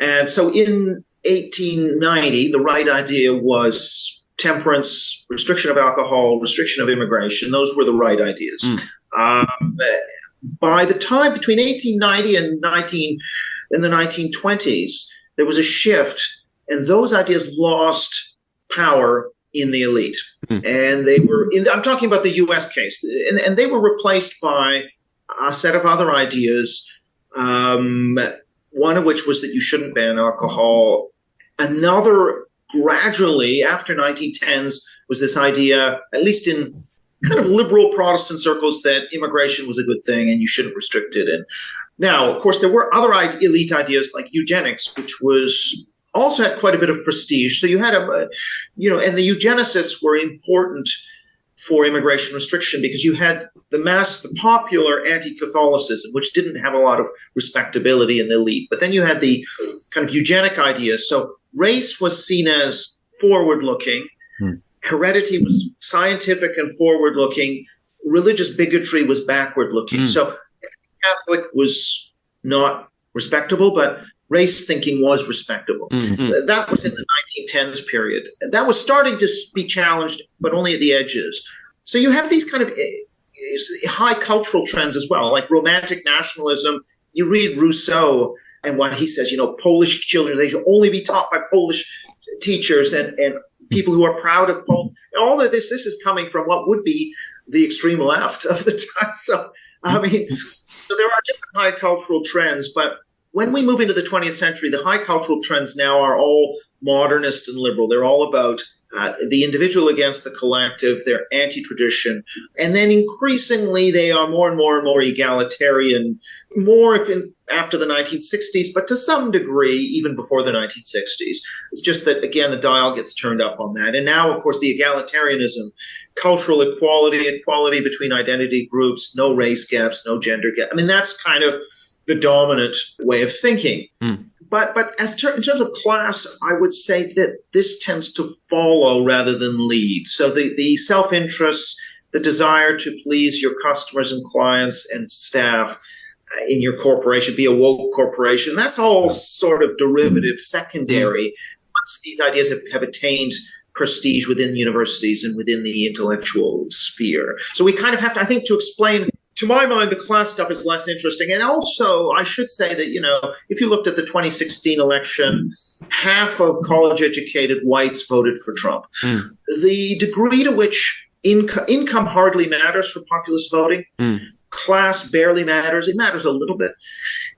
And so in 1890, the right idea was temperance, restriction of alcohol, restriction of immigration. Those were the right ideas. By the time between 1890 and the 1920s, there was a shift, and those ideas lost power in the elite. And they were I'm talking about the U.S. case, and they were replaced by a set of other ideas. One of which was that you shouldn't ban alcohol. Another, gradually, after 1910s, was this idea, at least in kind of liberal Protestant circles, that immigration was a good thing and you shouldn't restrict it. And now, of course, there were other elite ideas like eugenics, which was also had quite a bit of prestige. So you had and the eugenicists were important for immigration restriction because you had the popular anti-Catholicism, which didn't have a lot of respectability in the elite. But then you had the kind of eugenic ideas. So race was seen as forward-looking. Heredity was scientific and forward-looking. Religious bigotry was backward-looking. So Catholic was not respectable, but race thinking was respectable. That was in the 1910s period. That was starting to be challenged, but only at the edges. So you have these kind of high cultural trends as well, like romantic nationalism. You read Rousseau and what he says, Polish children, they should only be taught by Polish teachers and people who are proud of Poland. All of this is coming from what would be the extreme left of the time. So, so there are different high cultural trends, but when we move into the 20th century, the high cultural trends now are all modernist and liberal. They're all about the individual against the collective. They're anti-tradition. And then increasingly, they are more and more egalitarian, after the 1960s, but to some degree, even before the 1960s. It's just that, again, the dial gets turned up on that. And now, of course, the egalitarianism, cultural equality between identity groups, no race gaps, no gender gaps. That's kind of the dominant way of thinking. But in terms of class, I would say that this tends to follow rather than lead. So the self-interest, the desire to please your customers and clients and staff in your corporation, be a woke corporation, that's all sort of derivative, secondary, once these ideas have attained prestige within universities and within the intellectual sphere. So we kind of have to, I think, to explain. To my mind, the class stuff is less interesting. And also, I should say that, if you looked at the 2016 election, half of college-educated whites voted for Trump. The degree to which income hardly matters for populist voting, class barely matters. It matters a little bit.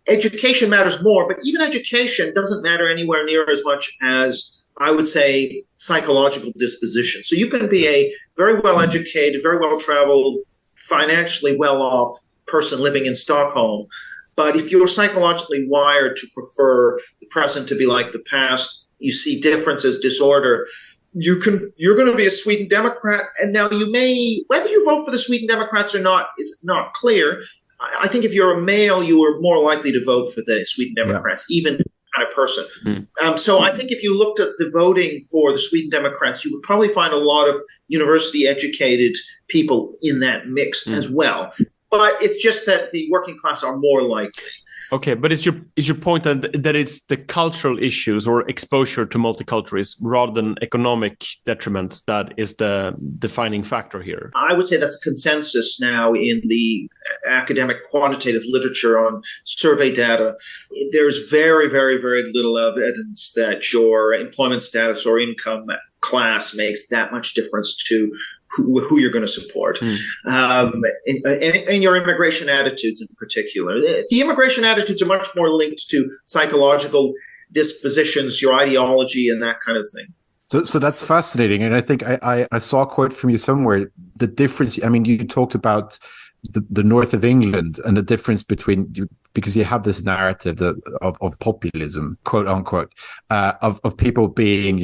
education matters more, but even education doesn't matter anywhere near as much as, I would say, psychological disposition. So you can be a very well-educated, very well-traveled, financially well-off person living in Stockholm, but if you're psychologically wired to prefer the present to be like the past, you see differences, disorder, you're going to be a Sweden Democrat. And now you may, whether you vote for the Sweden Democrats or not, is not clear. I think if you're a male, you are more likely to vote for the Sweden Democrats, even kind of person. So I think if you looked at the voting for the Sweden Democrats, you would probably find a lot of university educated people in that mix as well. But it's just that the working class are more likely. Okay, but is your point that it's the cultural issues or exposure to multiculturalism rather than economic detriments that is the defining factor here? I would say that's a consensus now in the academic quantitative literature on survey data. There's very, very, very little evidence that your employment status or income class makes that much difference to who you're going to support, and your immigration attitudes in particular. The immigration attitudes are much more linked to psychological dispositions, your ideology, and that kind of thing. So that's fascinating, and I think I saw a quote from you somewhere. The difference. I mean, you talked about the north of England and the difference between, because you have this narrative of populism, quote unquote, of people being,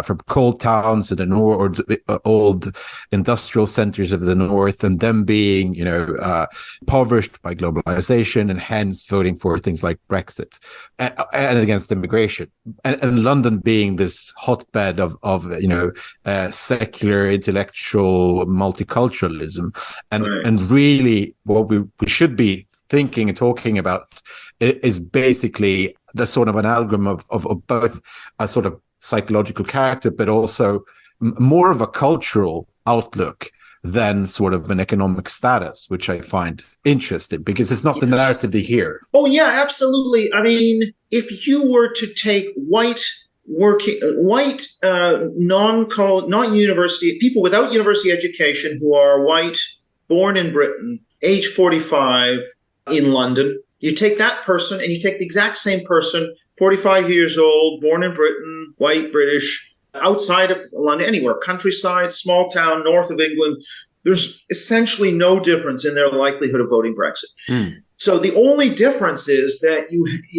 from coal towns in the north, or the old industrial centers of the north, and them being, impoverished by globalization and hence voting for things like Brexit and against immigration, and London being this hotbed of secular intellectual multiculturalism, and really what we should be thinking and talking about is basically the sort of an amalgam of both a sort of psychological character, but also more of a cultural outlook than sort of an economic status, which I find interesting because it's not the narrative they hear. Oh, yeah, absolutely. I mean, if you were to take non-university people without university education who are white, born in Britain, age 45 in London, you take that person and you take the exact same person, 45 years old, born in Britain, white, British, outside of London, anywhere, countryside, small town, north of England, there's essentially no difference in their likelihood of voting Brexit. So the only difference is that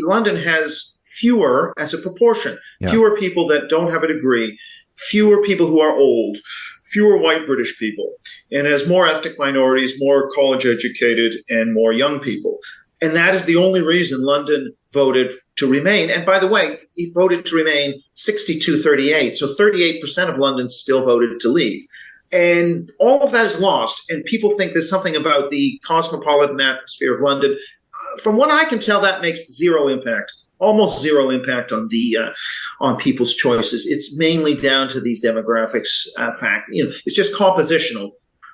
London has fewer, as a proportion, fewer people that don't have a degree, fewer people who are old, fewer white British people, and has more ethnic minorities, more college educated, and more young people. And that is the only reason London voted to remain. And by the way, it voted to remain 62-38. So 38% of London still voted to leave. And all of that is lost. And people think there's something about the cosmopolitan atmosphere of London. From what I can tell, that makes zero impact. Almost zero impact on on people's choices. It's mainly down to these demographics fact. It's just compositional.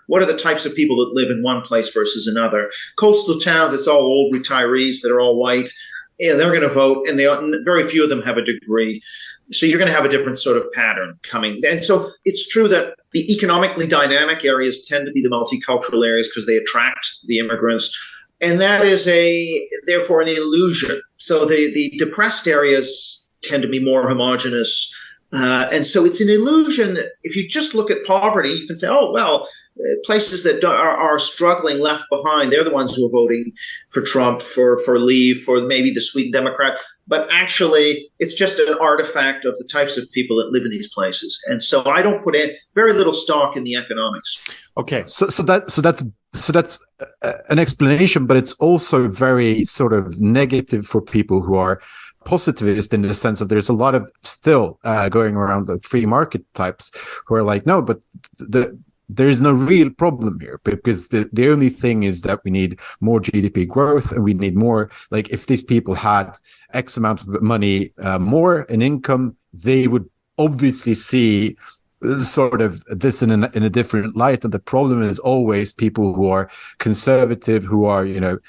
What are the types of people that live in one place versus another? Coastal towns, it's all old retirees that are all white. They're going to vote, and very few of them have a degree. So you're going to have a different sort of pattern coming. And so it's true that the economically dynamic areas tend to be the multicultural areas because they attract the immigrants. And that is therefore an illusion. So the depressed areas tend to be more homogenous. And so it's an illusion. If you just look at poverty, you can say, oh, well, places that are struggling, left behind, they're the ones who are voting for Trump, for Leave, for maybe the Sweden Democrats. But actually, it's just an artifact of the types of people that live in these places. And so I don't put very little stock in the economics. Okay, so that's an explanation, but it's also very sort of negative for people who are positivist in the sense of there's a lot of still going around the free market types who are like, no, but there is no real problem here because the only thing is that we need more GDP growth and we need more, like if these people had X amount of money more in income, they would obviously see sort of this in a different light. And the problem is always people who are conservative, who are, they're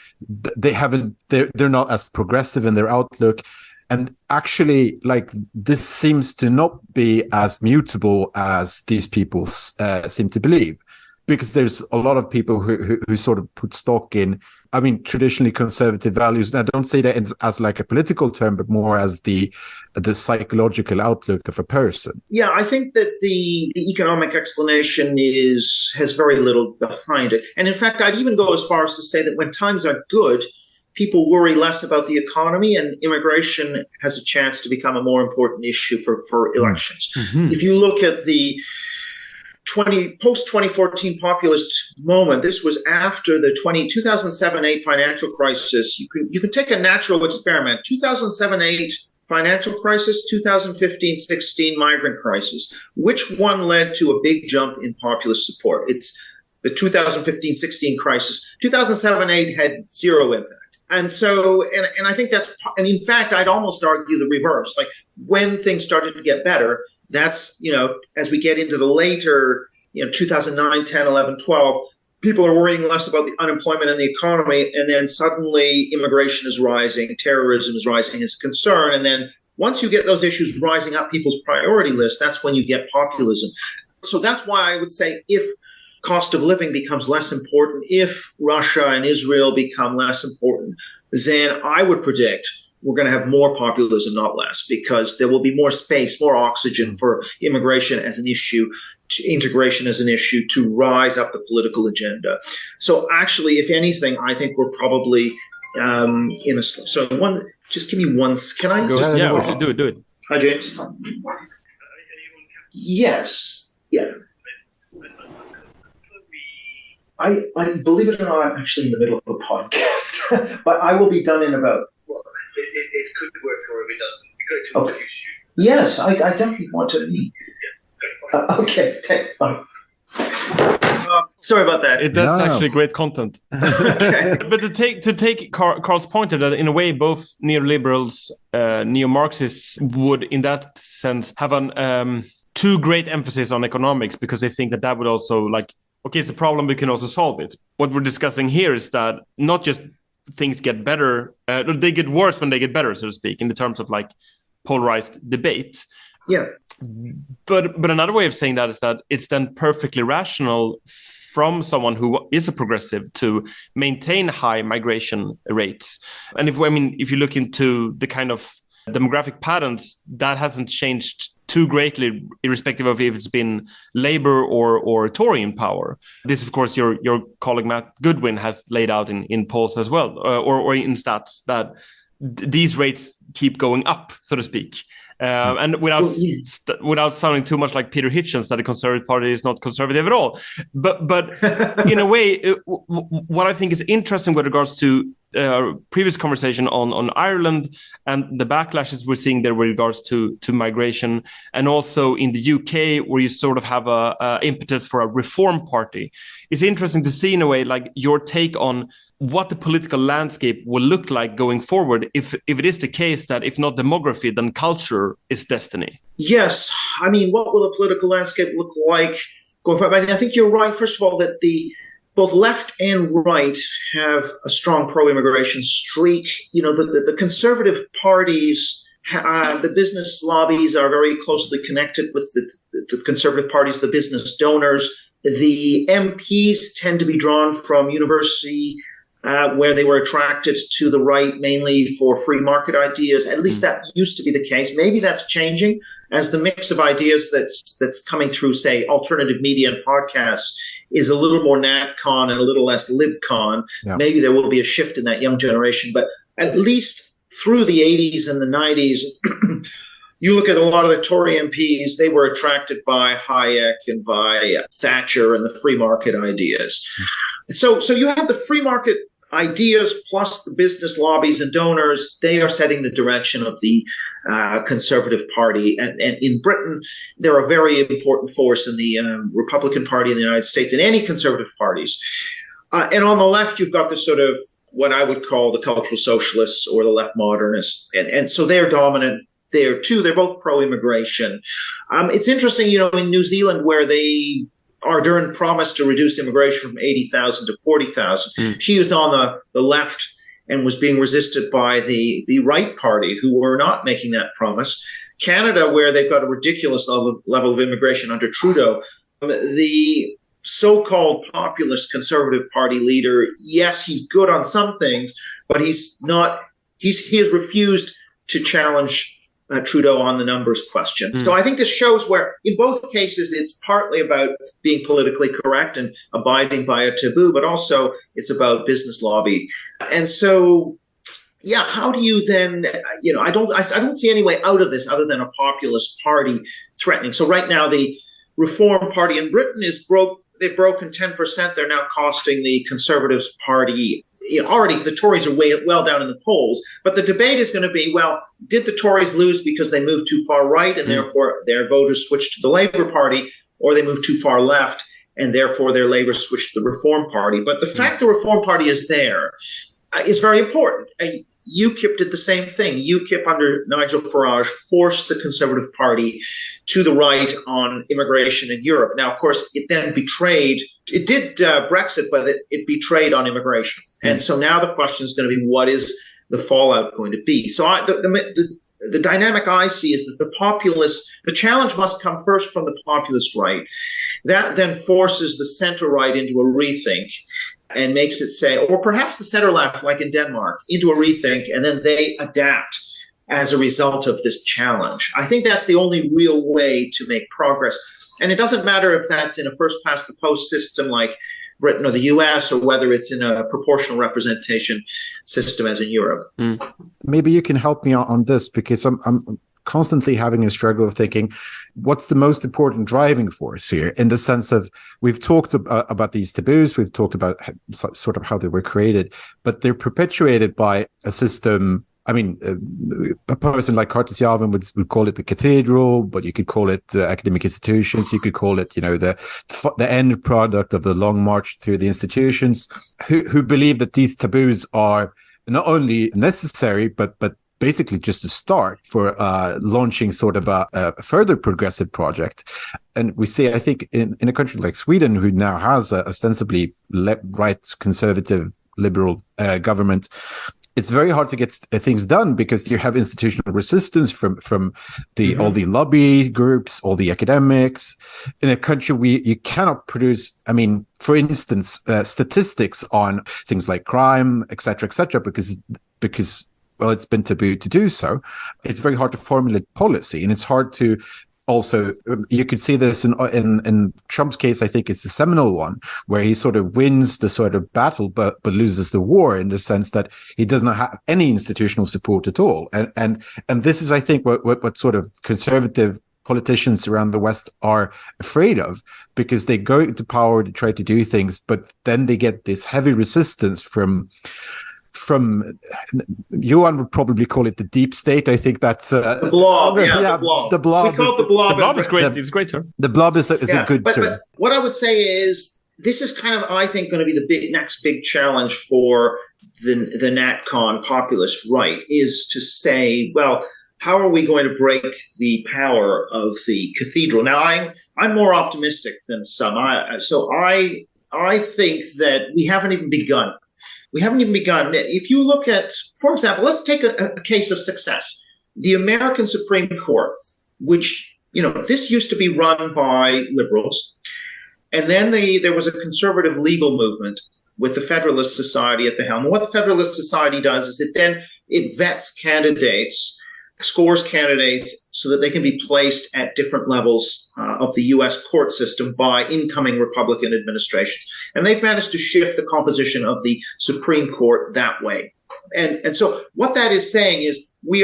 not as progressive in their outlook. And actually, like, this seems to not be as mutable as these people seem to believe, because there's a lot of people who sort of put stock in I mean, traditionally conservative values. And I don't say that as like a political term, but more as the psychological outlook of a person. Yeah, I think that the economic explanation has very little behind it. And in fact, I'd even go as far as to say that when times are good, people worry less about the economy, and immigration has a chance to become a more important issue for elections. Mm-hmm. If you look at the post-2014 populist moment, this was after the 2007-8 financial crisis. You can take a natural experiment. 2007-8 financial crisis, 2015-16 migrant crisis. Which one led to a big jump in populist support? It's the 2015-16 crisis. 2007-8 had zero impact. And so, and I think and in fact, I'd almost argue the reverse. Like when things started to get better, that's, as we get into the later, 2009, 10, 11, 12, people are worrying less about the unemployment and the economy. And then suddenly immigration is rising, terrorism is rising as a concern. And then once you get those issues rising up people's priority list, that's when you get populism. So that's why I would say if cost of living becomes less important, if Russia and Israel become less important, then I would predict we're going to have more populism, not less, because there will be more space, more oxygen for immigration as an issue, integration as an issue, to rise up the political agenda. So actually, if anything, I think we're probably just give me one. Can I? Go ahead. Yeah, do it. Hi, James. Yes. Yeah. I believe it or not, I'm actually in the middle of a podcast, but I will be done in about. It could work, or if it doesn't, okay. Yes, I definitely want to meet. Okay. Sorry about that. That's actually great content. Okay. But to take Carl's point that in a way both neoliberals, neo-Marxists would, in that sense, have an too great emphasis on economics because they think that would also okay, it's a problem, we can also solve it. What we're discussing here is that not just things get better, they get worse when they get better, so to speak, in the terms of polarized debate. Yeah. But another way of saying that is that it's then perfectly rational from someone who is a progressive to maintain high migration rates. And if you look into the kind of demographic patterns, that hasn't changed too greatly, irrespective of if it's been Labour or Tory in power. This, of course, your colleague Matt Goodwin has laid out in polls as well, or in stats, that these rates keep going up, so to speak. And without sounding too much like Peter Hitchens, that the Conservative Party is not conservative at all. But in a way, what I think is interesting with regards to previous conversation on Ireland and the backlashes we're seeing there with regards to migration, and also in the UK where you sort of have a impetus for a reform party. It's interesting to see in a way your take on what the political landscape will look like going forward if it is the case that if not demography, then culture is destiny. Yes. I mean, what will the political landscape look like going forward? I think you're right, first of all, that both left and right have a strong pro-immigration streak. The conservative parties, the business lobbies are very closely connected with the conservative parties, the business donors. The MPs tend to be drawn from university, where they were attracted to the right mainly for free market ideas. At least that used to be the case. Maybe that's changing as the mix of ideas that's coming through, say, alternative media and podcasts is a little more NatCon and a little less LibCon. Yeah. Maybe there will be a shift in that young generation. But at least through the 80s and the 90s, you look at a lot of the Tory MPs, they were attracted by Hayek and by Thatcher and the free market ideas. So you have the free market ideas plus the business lobbies and donors. They are setting the direction of the Conservative Party. And in Britain, they're a very important force in the Republican Party in the United States and any conservative parties. And on the left, you've got this sort of what I would call the cultural socialists or the left modernists. And so they're dominant there too. They're both pro-immigration. It's interesting, in New Zealand, where Ardern promised to reduce immigration from 80,000 to 40,000. She was on the left and was being resisted by the right party, who were not making that promise. Canada, where they've got a ridiculous level of immigration under Trudeau, the so-called populist Conservative Party leader, yes, he's good on some things, but he has refused to challenge Trudeau on the numbers question. So I think this shows where, in both cases, it's partly about being politically correct and abiding by a taboo, but also it's about business lobby. And so, yeah, how do you then, I don't see any way out of this other than a populist party threatening. So right now, the Reform Party in Britain they've broken 10%. They're now costing the Conservatives Party. Already the Tories are well down in the polls, but the debate is going to be, well, did the Tories lose because they moved too far right and therefore their voters switched to the Labour Party, or they moved too far left and therefore their Labour switched to the Reform Party? But the fact the Reform Party is there is very important. UKIP did the same thing. UKIP under Nigel Farage forced the Conservative Party to the right on immigration in Europe. Now, of course, it then betrayed, it did Brexit, but it betrayed on immigration. And so now the question is going to be, what is the fallout going to be? So the dynamic I see is that the challenge must come first from the populist right. That then forces the center right into a rethink and makes it say, or perhaps the center left, like in Denmark, into a rethink, and then they adapt as a result of this challenge. I think that's the only real way to make progress. And it doesn't matter if that's in a first-past-the-post system like Britain or the US, or whether it's in a proportional representation system as in Europe. Maybe you can help me on this, because I'm constantly having a struggle of thinking, what's the most important driving force here, in the sense of, we've talked about these taboos, we've talked about sort of how they were created, but they're perpetuated by a system. I mean, a person like Cartesian would call it the cathedral, but you could call it academic institutions. You could call it, the end product of the long march through the institutions, who believe that these taboos are not only necessary, but basically just a start for launching sort of a further progressive project. And we see, I think, in a country like Sweden, who now has a ostensibly right, conservative, liberal government, it's very hard to get things done because you have institutional resistance from all the lobby groups, all the academics. In a country where you cannot produce, for instance, statistics on things like crime, et cetera, because well, it's been taboo to do so. It's very hard to formulate policy, and it's hard to also, you could see this in Trump's case. I think it's the seminal one where he sort of wins the sort of battle, but loses the war, in the sense that he does not have any institutional support at all. And this is, I think, what sort of conservative politicians around the West are afraid of, because they go into power to try to do things, but then they get this heavy resistance from Johan would probably call it the deep state. I think that's the blob. The blob. The blob. We call it the blob. The blob is great. It's a great term. The blob is a good term. But what I would say is, this is kind of, I think, going to be the next big challenge for the NatCon populist right, is to say, well, how are we going to break the power of the cathedral? Now, I'm more optimistic than some. I think that we haven't even begun. If you look at, for example, let's take a case of success. The American Supreme Court, which, this used to be run by liberals. And then there was a conservative legal movement with the Federalist Society at the helm. And what the Federalist Society does is it vets candidates, scores candidates so that they can be placed at different levels of the U.S. court system by incoming Republican administrations. And they've managed to shift the composition of the Supreme Court that way. And so what that is saying is, we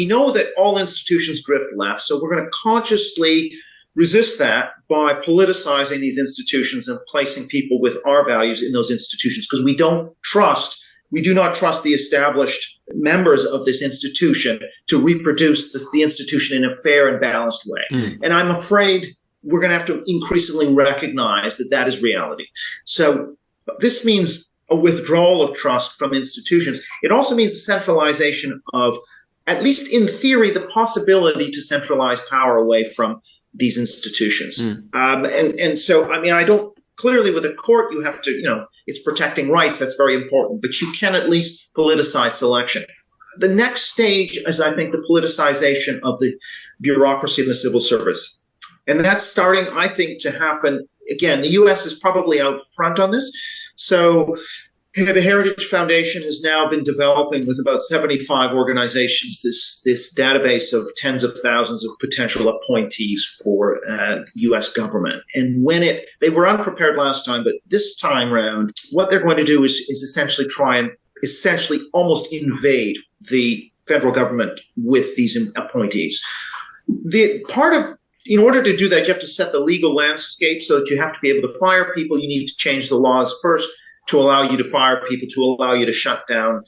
know that all institutions drift left, so we're going to consciously resist that by politicizing these institutions and placing people with our values in those institutions, because we do not trust the established members of this institution to reproduce the institution in a fair and balanced way. And I'm afraid we're going to have to increasingly recognize that is reality. So this means a withdrawal of trust from institutions. It also means the centralization of, at least in theory, the possibility to centralize power away from these institutions. And so, I don't, clearly with a court, you have to, it's protecting rights. That's very important, but you can at least politicize selection. The next stage is, I think, the politicization of the bureaucracy and the civil service. And that's starting, I think, to happen. Again, the U.S. is probably out front on this. So the Heritage Foundation has now been developing with about 75 organizations this database of tens of thousands of potential appointees for the U.S. government. And they were unprepared last time, but this time round, what they're going to do is essentially try and almost invade the federal government with these appointees. In order to do that, you have to set the legal landscape so that you have to be able to fire people. You need to change the laws first to allow you to fire people, to allow you to shut down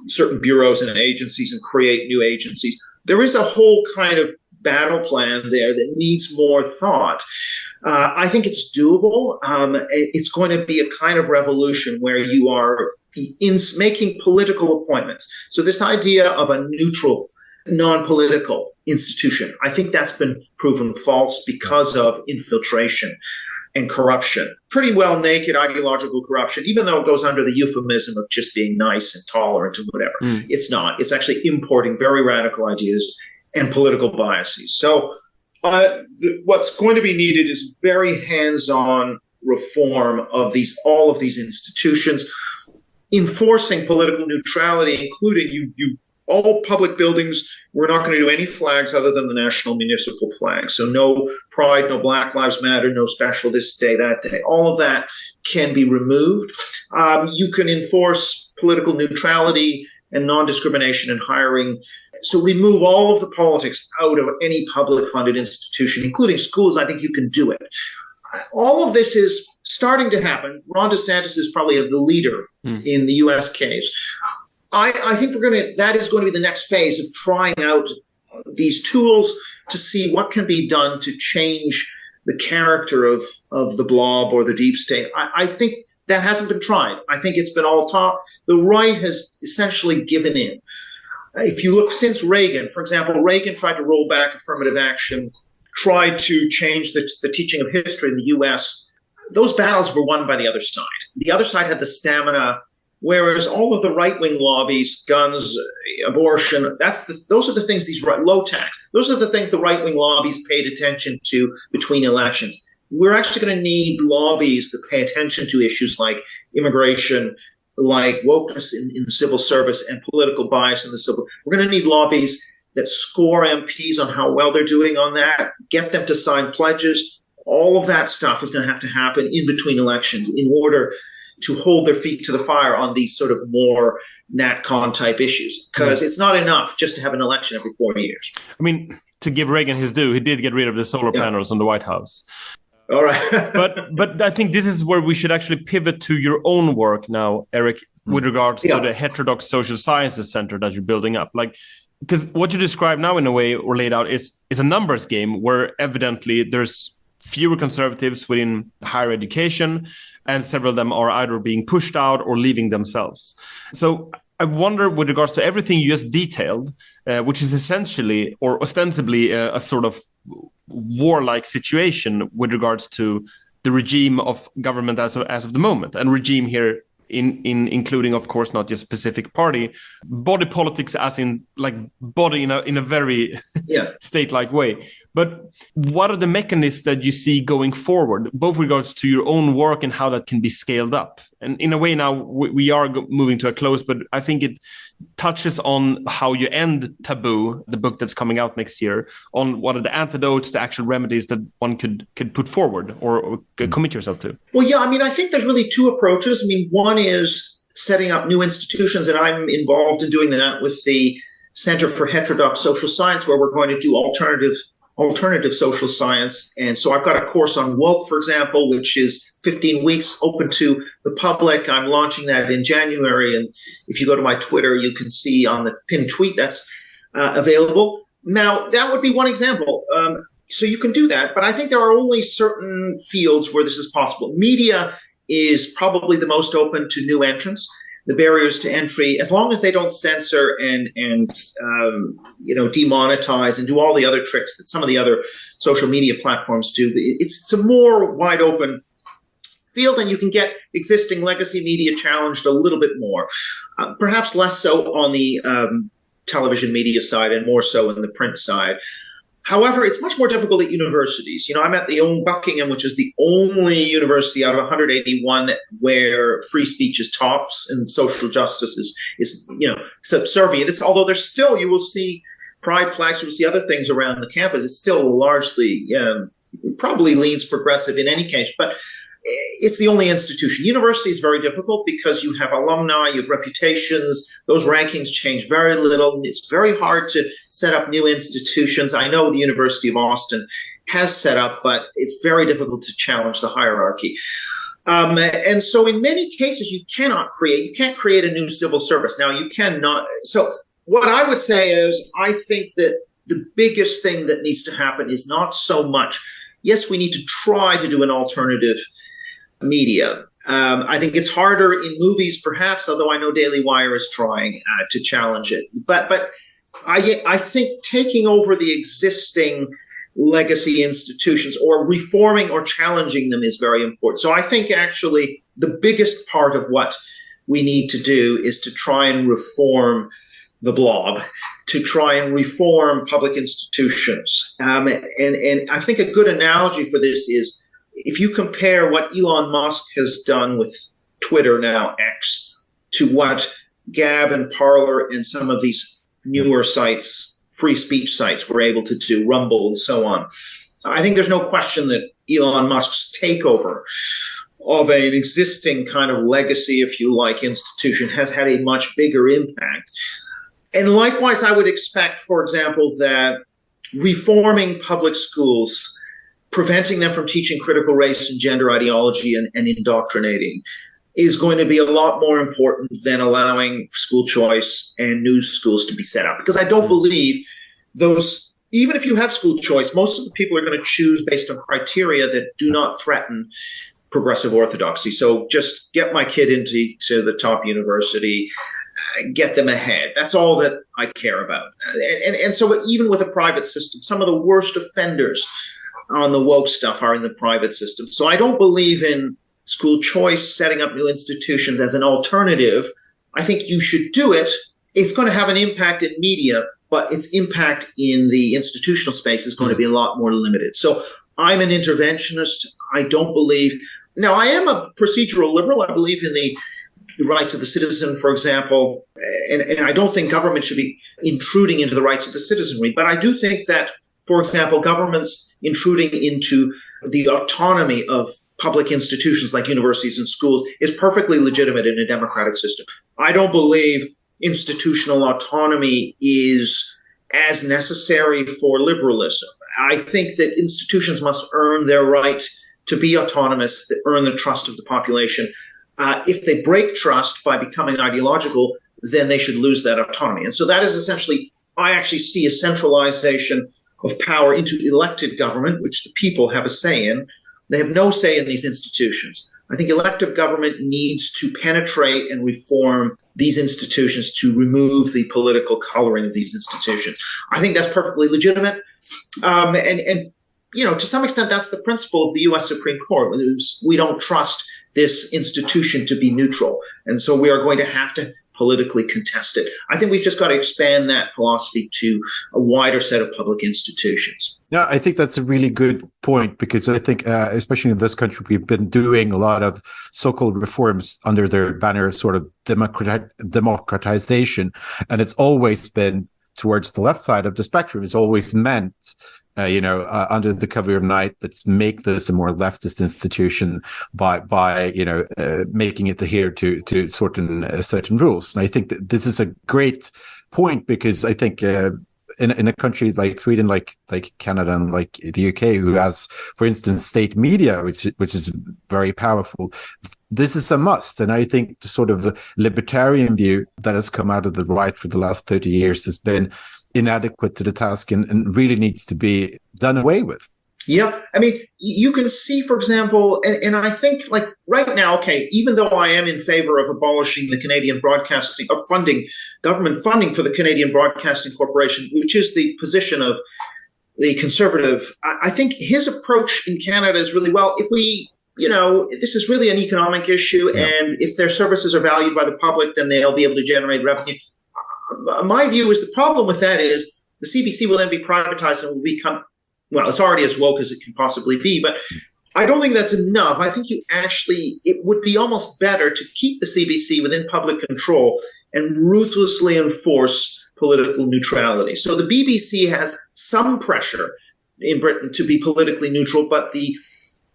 certain bureaus and agencies and create new agencies. There is a whole kind of battle plan there that needs more thought. I think it's doable. It's going to be a kind of revolution where you are making political appointments. So this idea of a neutral, non-political institution, I think that's been proven false because of infiltration and corruption. Pretty well naked ideological corruption, even though it goes under the euphemism of just being nice and tolerant and whatever. It's not. It's actually importing very radical ideas and political biases. So what's going to be needed is very hands-on reform of all of these institutions, enforcing political neutrality, including all public buildings. We're not going to do any flags other than the national municipal flag. So no pride, no Black Lives Matter, no special this day, that day. All of that can be removed. You can enforce political neutrality and non-discrimination in hiring. So remove all of the politics out of any public funded institution, including schools. I think you can do it. All of this is starting to happen. Ron DeSantis is probably the leader in the U.S. case. I think that is going to be the next phase of trying out these tools to see what can be done to change the character of the blob or the deep state. I think that hasn't been tried. I think it's been all talk. The right has essentially given in. If you look since Reagan, for example, Reagan tried to roll back affirmative action, tried to change the teaching of history in the U.S. Those battles were won by the other side. The other side had the stamina. Whereas all of the right-wing lobbies, guns, abortion, those are the things low tax. Those are the things the right-wing lobbies paid attention to between elections. We're actually going to need lobbies that pay attention to issues like immigration, like wokeness in the civil service, and political bias in the civil. We're going to need lobbies that score MPs on how well they're doing on that, get them to sign pledges. All of that stuff is going to have to happen in between elections in order to hold their feet to the fire on these sort of more NatCon type issues, because it's not enough just to have an election every 4 years. I mean, to give Reagan his due, he did get rid of the solar panels on the White House. All right. but I think this is where we should actually pivot to your own work now, Eric, with regards to the Heterodox Social Sciences Center that you're building up. Because what you describe now in a way or laid out is a numbers game where evidently there's fewer conservatives within higher education, and several of them are either being pushed out or leaving themselves. So I wonder, with regards to everything you just detailed, which is essentially or ostensibly a sort of warlike situation with regards to the regime of government as of the moment, and regime here including, of course, not just specific party, body politics as in body in a very state-like way. But what are the mechanisms that you see going forward, both regards to your own work and how that can be scaled up? And in a way now we are moving to a close, but I think it touches on how you end Taboo, the book that's coming out next year, on what are the antidotes, the actual remedies that one could put forward or commit yourself to. Well, yeah, I mean, I think there's really two approaches. I mean, one is setting up new institutions, and I'm involved in doing that with the Center for Heterodox Social Science, where we're going to do alternative social science. And so I've got a course on woke, for example, which is 15 weeks open to the public. I'm launching that in January. And if you go to my Twitter, you can see on the pinned tweet that's available. Now, that would be one example. So you can do that. But I think there are only certain fields where this is possible. Media is probably the most open to new entrants. The barriers to entry, as long as they don't censor and demonetize and do all the other tricks that some of the other social media platforms do, it's a more wide open field, and you can get existing legacy media challenged a little bit more, perhaps less so on the television media side and more so on the print side. However, it's much more difficult at universities. I'm at the Buckingham, which is the only university out of 181 where free speech is tops and social justice is subservient. Although there's still, you will see pride flags, you will see other things around the campus. It's still largely, probably leans progressive in any case, but it's the only institution. University is very difficult because you have alumni, you have reputations. Those rankings change very little. It's very hard to set up new institutions. I know the University of Austin has set up, but it's very difficult to challenge the hierarchy. And so in many cases, you can't create a new civil service. Now, you cannot. So what I would say is, I think that the biggest thing that needs to happen is not so much, yes, we need to try to do an alternative media. I think it's harder in movies, perhaps, although I know Daily Wire is trying to challenge it. But I think taking over the existing legacy institutions or reforming or challenging them is very important. So I think actually the biggest part of what we need to do is to try and reform the Blob, to try and reform public institutions. And I think a good analogy for this is, if you compare what Elon Musk has done with Twitter, now X, to what Gab and Parler and some of these newer sites, free speech sites, were able to do, Rumble and so on, I think there's no question that Elon Musk's takeover of an existing kind of legacy, if you like, institution has had a much bigger impact. And likewise, I would expect, for example, that reforming public schools, preventing them from teaching critical race and gender ideology and indoctrinating, is going to be a lot more important than allowing school choice and new schools to be set up. Because I don't believe those, even if you have school choice, most of the people are going to choose based on criteria that do not threaten progressive orthodoxy. So just get my kid into the top university, get them ahead. That's all that I care about. And so even with a private system, some of the worst offenders on the woke stuff are in the private system. So I don't believe in school choice, setting up new institutions as an alternative. I think you should do it. It's going to have an impact in media, but its impact in the institutional space is going to be a lot more limited. So I'm an interventionist. I don't believe. Now, I am a procedural liberal. I believe in the rights of the citizen, for example, and I don't think government should be intruding into the rights of the citizenry. But I do think that, for example, governments intruding into the autonomy of public institutions like universities and schools is perfectly legitimate in a democratic system. I don't believe institutional autonomy is as necessary for liberalism. I think that institutions must earn their right to be autonomous, to earn the trust of the population. If they break trust by becoming ideological, then they should lose that autonomy. And so that is essentially, I actually see a centralization of power into elected government, which the people have a say in. They have no say in these institutions. I think elective government needs to penetrate and reform these institutions to remove the political coloring of these institutions. I think that's perfectly legitimate. And to some extent, that's the principle of the U.S. Supreme Court. We don't trust this institution to be neutral. And so we are going to have to politically contest it. I think we've just got to expand that philosophy to a wider set of public institutions. Yeah, I think that's a really good point, because I think, especially in this country, we've been doing a lot of so-called reforms under their banner of sort of democratization. And it's always been towards the left side of the spectrum. It's always meant, under the cover of night, let's make this a more leftist institution by making it adhere to certain rules. And I think that this is a great point, because I think in a country like Sweden, like Canada, and like the UK, who has, for instance, state media, which is very powerful, this is a must. And I think the sort of the libertarian view that has come out of the right for the last 30 years has been inadequate to the task and really needs to be done away with. Yeah. I mean, you can see, for example, and I think, like, right now, okay, even though I am in favor of abolishing the Canadian broadcasting, or government funding for the Canadian Broadcasting Corporation, which is the position of the Conservative, I think his approach in Canada is really, well, if we, this is really an economic issue, and if their services are valued by the public, then they'll be able to generate revenue. My view is the problem with that is the CBC will then be privatized and will become, well, it's already as woke as it can possibly be, but I don't think that's enough. I think it would be almost better to keep the CBC within public control and ruthlessly enforce political neutrality. So the BBC has some pressure in Britain to be politically neutral, but the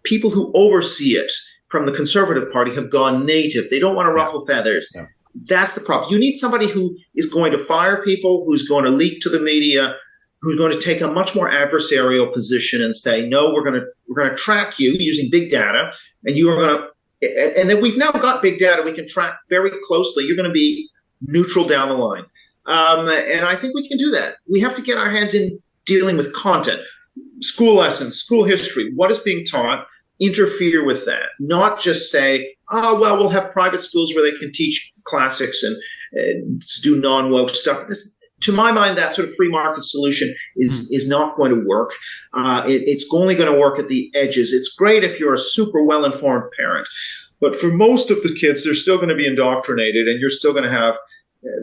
people who oversee it from the Conservative Party have gone native. They don't want to ruffle feathers. Yeah. That's the problem. You need somebody who is going to fire people, who's going to leak to the media, who's going to take a much more adversarial position and say, no, we're going to track you using big data, and you are going to, and then we've now got big data we can track very closely. You're going to be neutral down the line. And I think we can do that. We have to get our hands in dealing with content, school lessons, school history, what is being taught, interfere with that, not just say, oh, well, we'll have private schools where they can teach classics and do non-woke stuff. To my mind, that sort of free market solution is not going to work. It's only going to work at the edges. It's great if you're a super well-informed parent, but for most of the kids, they're still going to be indoctrinated, and you're still going to have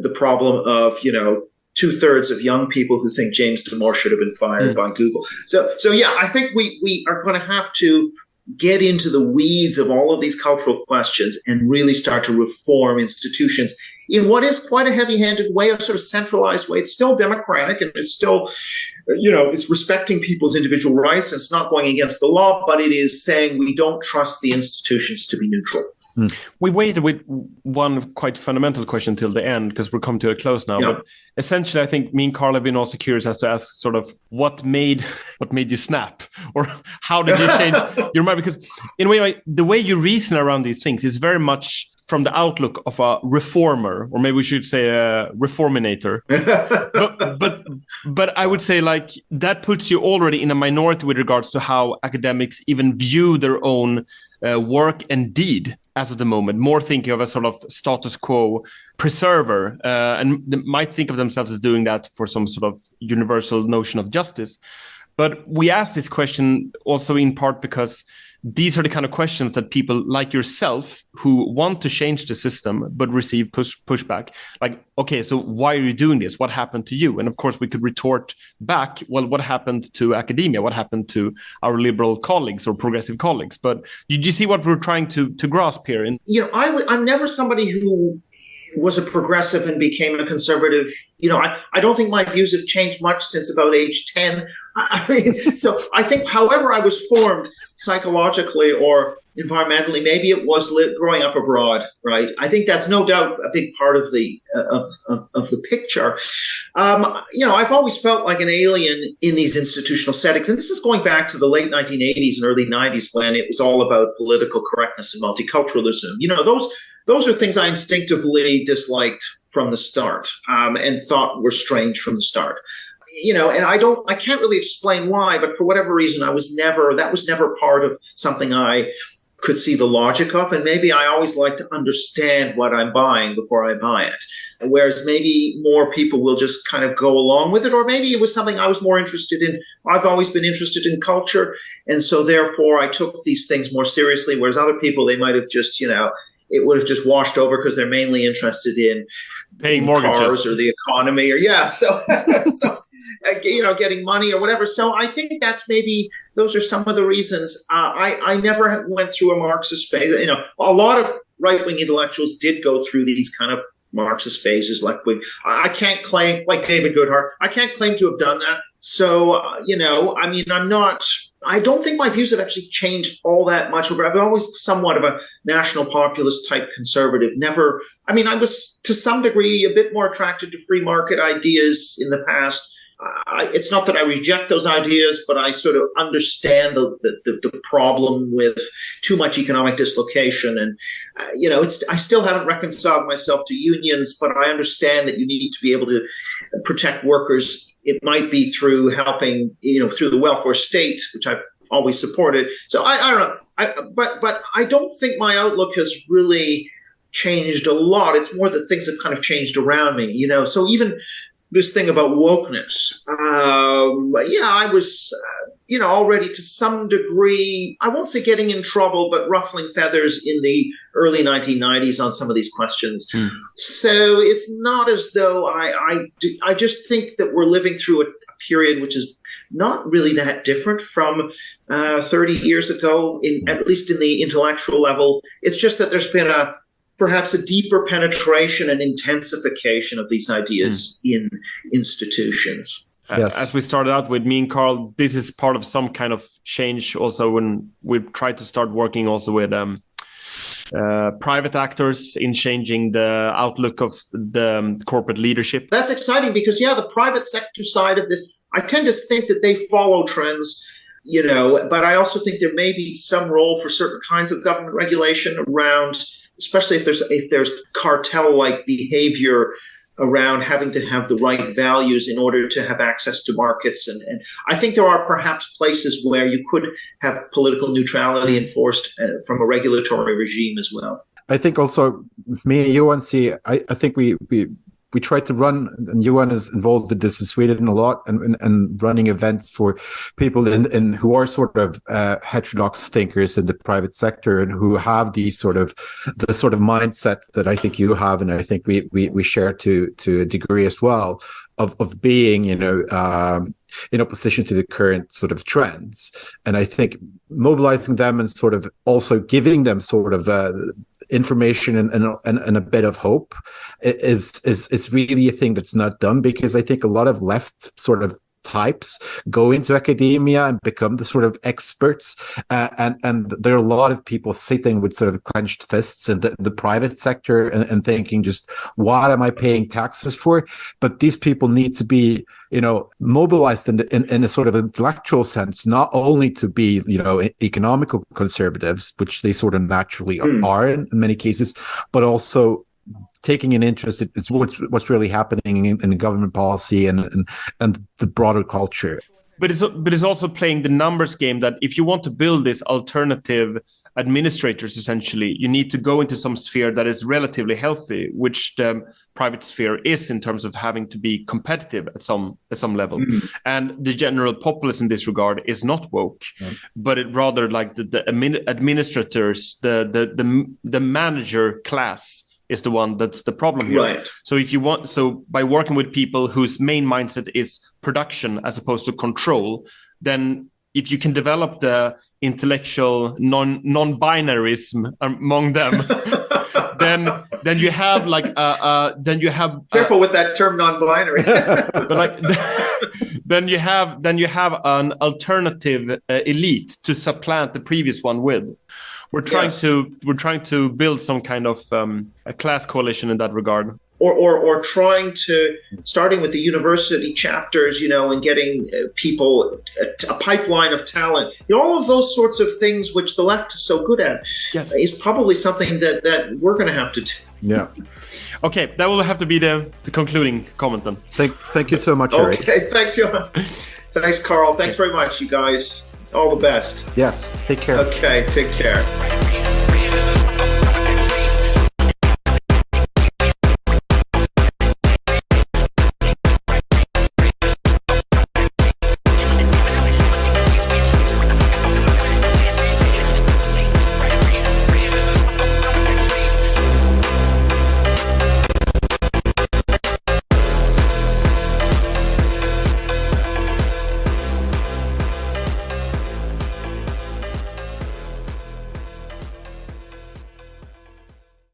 the problem of, 2/3 of young people who think James Damore should have been fired by Google. So yeah, I think we are going to have to get into the weeds of all of these cultural questions and really start to reform institutions in what is quite a heavy-handed way, a sort of centralized way. It's still democratic, and it's still, it's respecting people's individual rights. And it's not going against the law, but it is saying we don't trust the institutions to be neutral. We waited with one quite fundamental question till the end because we're coming to a close now. Yeah. But essentially, I think me and Carl have been also curious as to ask sort of what made you snap, or how did you change your mind? Because in a way, the way you reason around these things is very much from the outlook of a reformer, or maybe we should say a reforminator. but I would say like that puts you already in a minority with regards to how academics even view their own work and deed as of the moment, more thinking of a sort of status quo preserver, and they might think of themselves as doing that for some sort of universal notion of justice. But we ask this question also in part because these are the kind of questions that people like yourself who want to change the system but receive pushback. Like, okay, so why are you doing this? What happened to you? And of course, we could retort back, well, what happened to academia? What happened to our liberal colleagues or progressive colleagues? But do you see what we're trying to grasp here? I'm never somebody who was a progressive and became a conservative. I don't think my views have changed much since about age 10. So I think however I was formed psychologically or environmentally, maybe it was growing up abroad, right? I think that's no doubt a big part of the of the picture. I've always felt like an alien in these institutional settings, and this is going back to the late 1980s and early 90s when it was all about political correctness and multiculturalism. Those are things I instinctively disliked from the start, and thought were strange from the start. And I can't really explain why, but for whatever reason, that was never part of something I could see the logic of. And maybe I always like to understand what I'm buying before I buy it. Whereas maybe more people will just kind of go along with it, or maybe it was something I was more interested in. I've always been interested in culture. And so therefore I took these things more seriously, whereas other people, they might have just, it would have just washed over because they're mainly interested in paying mortgages, cars or the economy, or getting money or whatever. So I think those are some of the reasons. I never went through a Marxist phase. A lot of right-wing intellectuals did go through these kind of Marxist phases. I can't claim, like David Goodhart, I can't claim to have done that. So, I don't think my views have actually changed all that much over. I've been always somewhat of a national populist type conservative. I was to some degree a bit more attracted to free market ideas in the past. It's not that I reject those ideas, but I sort of understand the problem with too much economic dislocation. And, I still haven't reconciled myself to unions, but I understand that you need to be able to protect workers. It might be through helping, through the welfare state, which I've always supported. So I don't know. But I don't think my outlook has really changed a lot. It's more that things have kind of changed around me, so even this thing about wokeness. I was already to some degree, I won't say getting in trouble, but ruffling feathers in the early 1990s on some of these questions. So it's not as though I just think that we're living through a period which is not really that different from 30 years ago, at least in the intellectual level. It's just that there's been perhaps a deeper penetration and intensification of these ideas in institutions. Yes. As we started out with, me and Carl, this is part of some kind of change also when we tried to start working also with private actors in changing the outlook of the corporate leadership. That's exciting because, the private sector side of this, I tend to think that they follow trends, but I also think there may be some role for certain kinds of government regulation around, especially if there's cartel-like behavior around having to have the right values in order to have access to markets. And I think there are perhaps places where you could have political neutrality enforced from a regulatory regime as well. I think also me and Johan see, I think we try to run, and Johan is involved with this in Sweden a lot, and running events for people in who are sort of heterodox thinkers in the private sector and who have the sort of mindset that I think you have, and I think we share to a degree as well, of being in opposition to the current sort of trends. And I think mobilizing them and sort of also giving them sort of information and a bit of hope is really a thing that's not done, because I think a lot of left sort of types go into academia and become the sort of experts, and there are a lot of people sitting with sort of clenched fists in the private sector and thinking, just what am I paying taxes for? But these people need to be mobilized in a sort of intellectual sense, not only to be economical conservatives, which they sort of naturally are in many cases, but also taking an interest in what's really happening in government policy and the broader culture. But it's also playing the numbers game, that if you want to build this alternative administrators, essentially, you need to go into some sphere that is relatively healthy, which the private sphere is in terms of having to be competitive at some level. And the general populace in this regard is not woke, but it rather like the administrators, the manager class is the one that's the problem here. Right. So by working with people whose main mindset is production as opposed to control, then if you can develop the intellectual non-binarism among them, then you have like careful with that term non-binary. But like then you have an alternative elite to supplant the previous one with. We're trying to build some kind of a class coalition in that regard. Or trying to, starting with the university chapters, and getting people a pipeline of talent, all of those sorts of things which the left is so good at, is probably something that we're going to have to do. Yeah. Okay, that will have to be the concluding comment then. Thank you so much, Eric. Okay, thanks, Johan. Thanks, Carl. Thanks very much, you guys. All the best. Yes, take care. Okay, take care.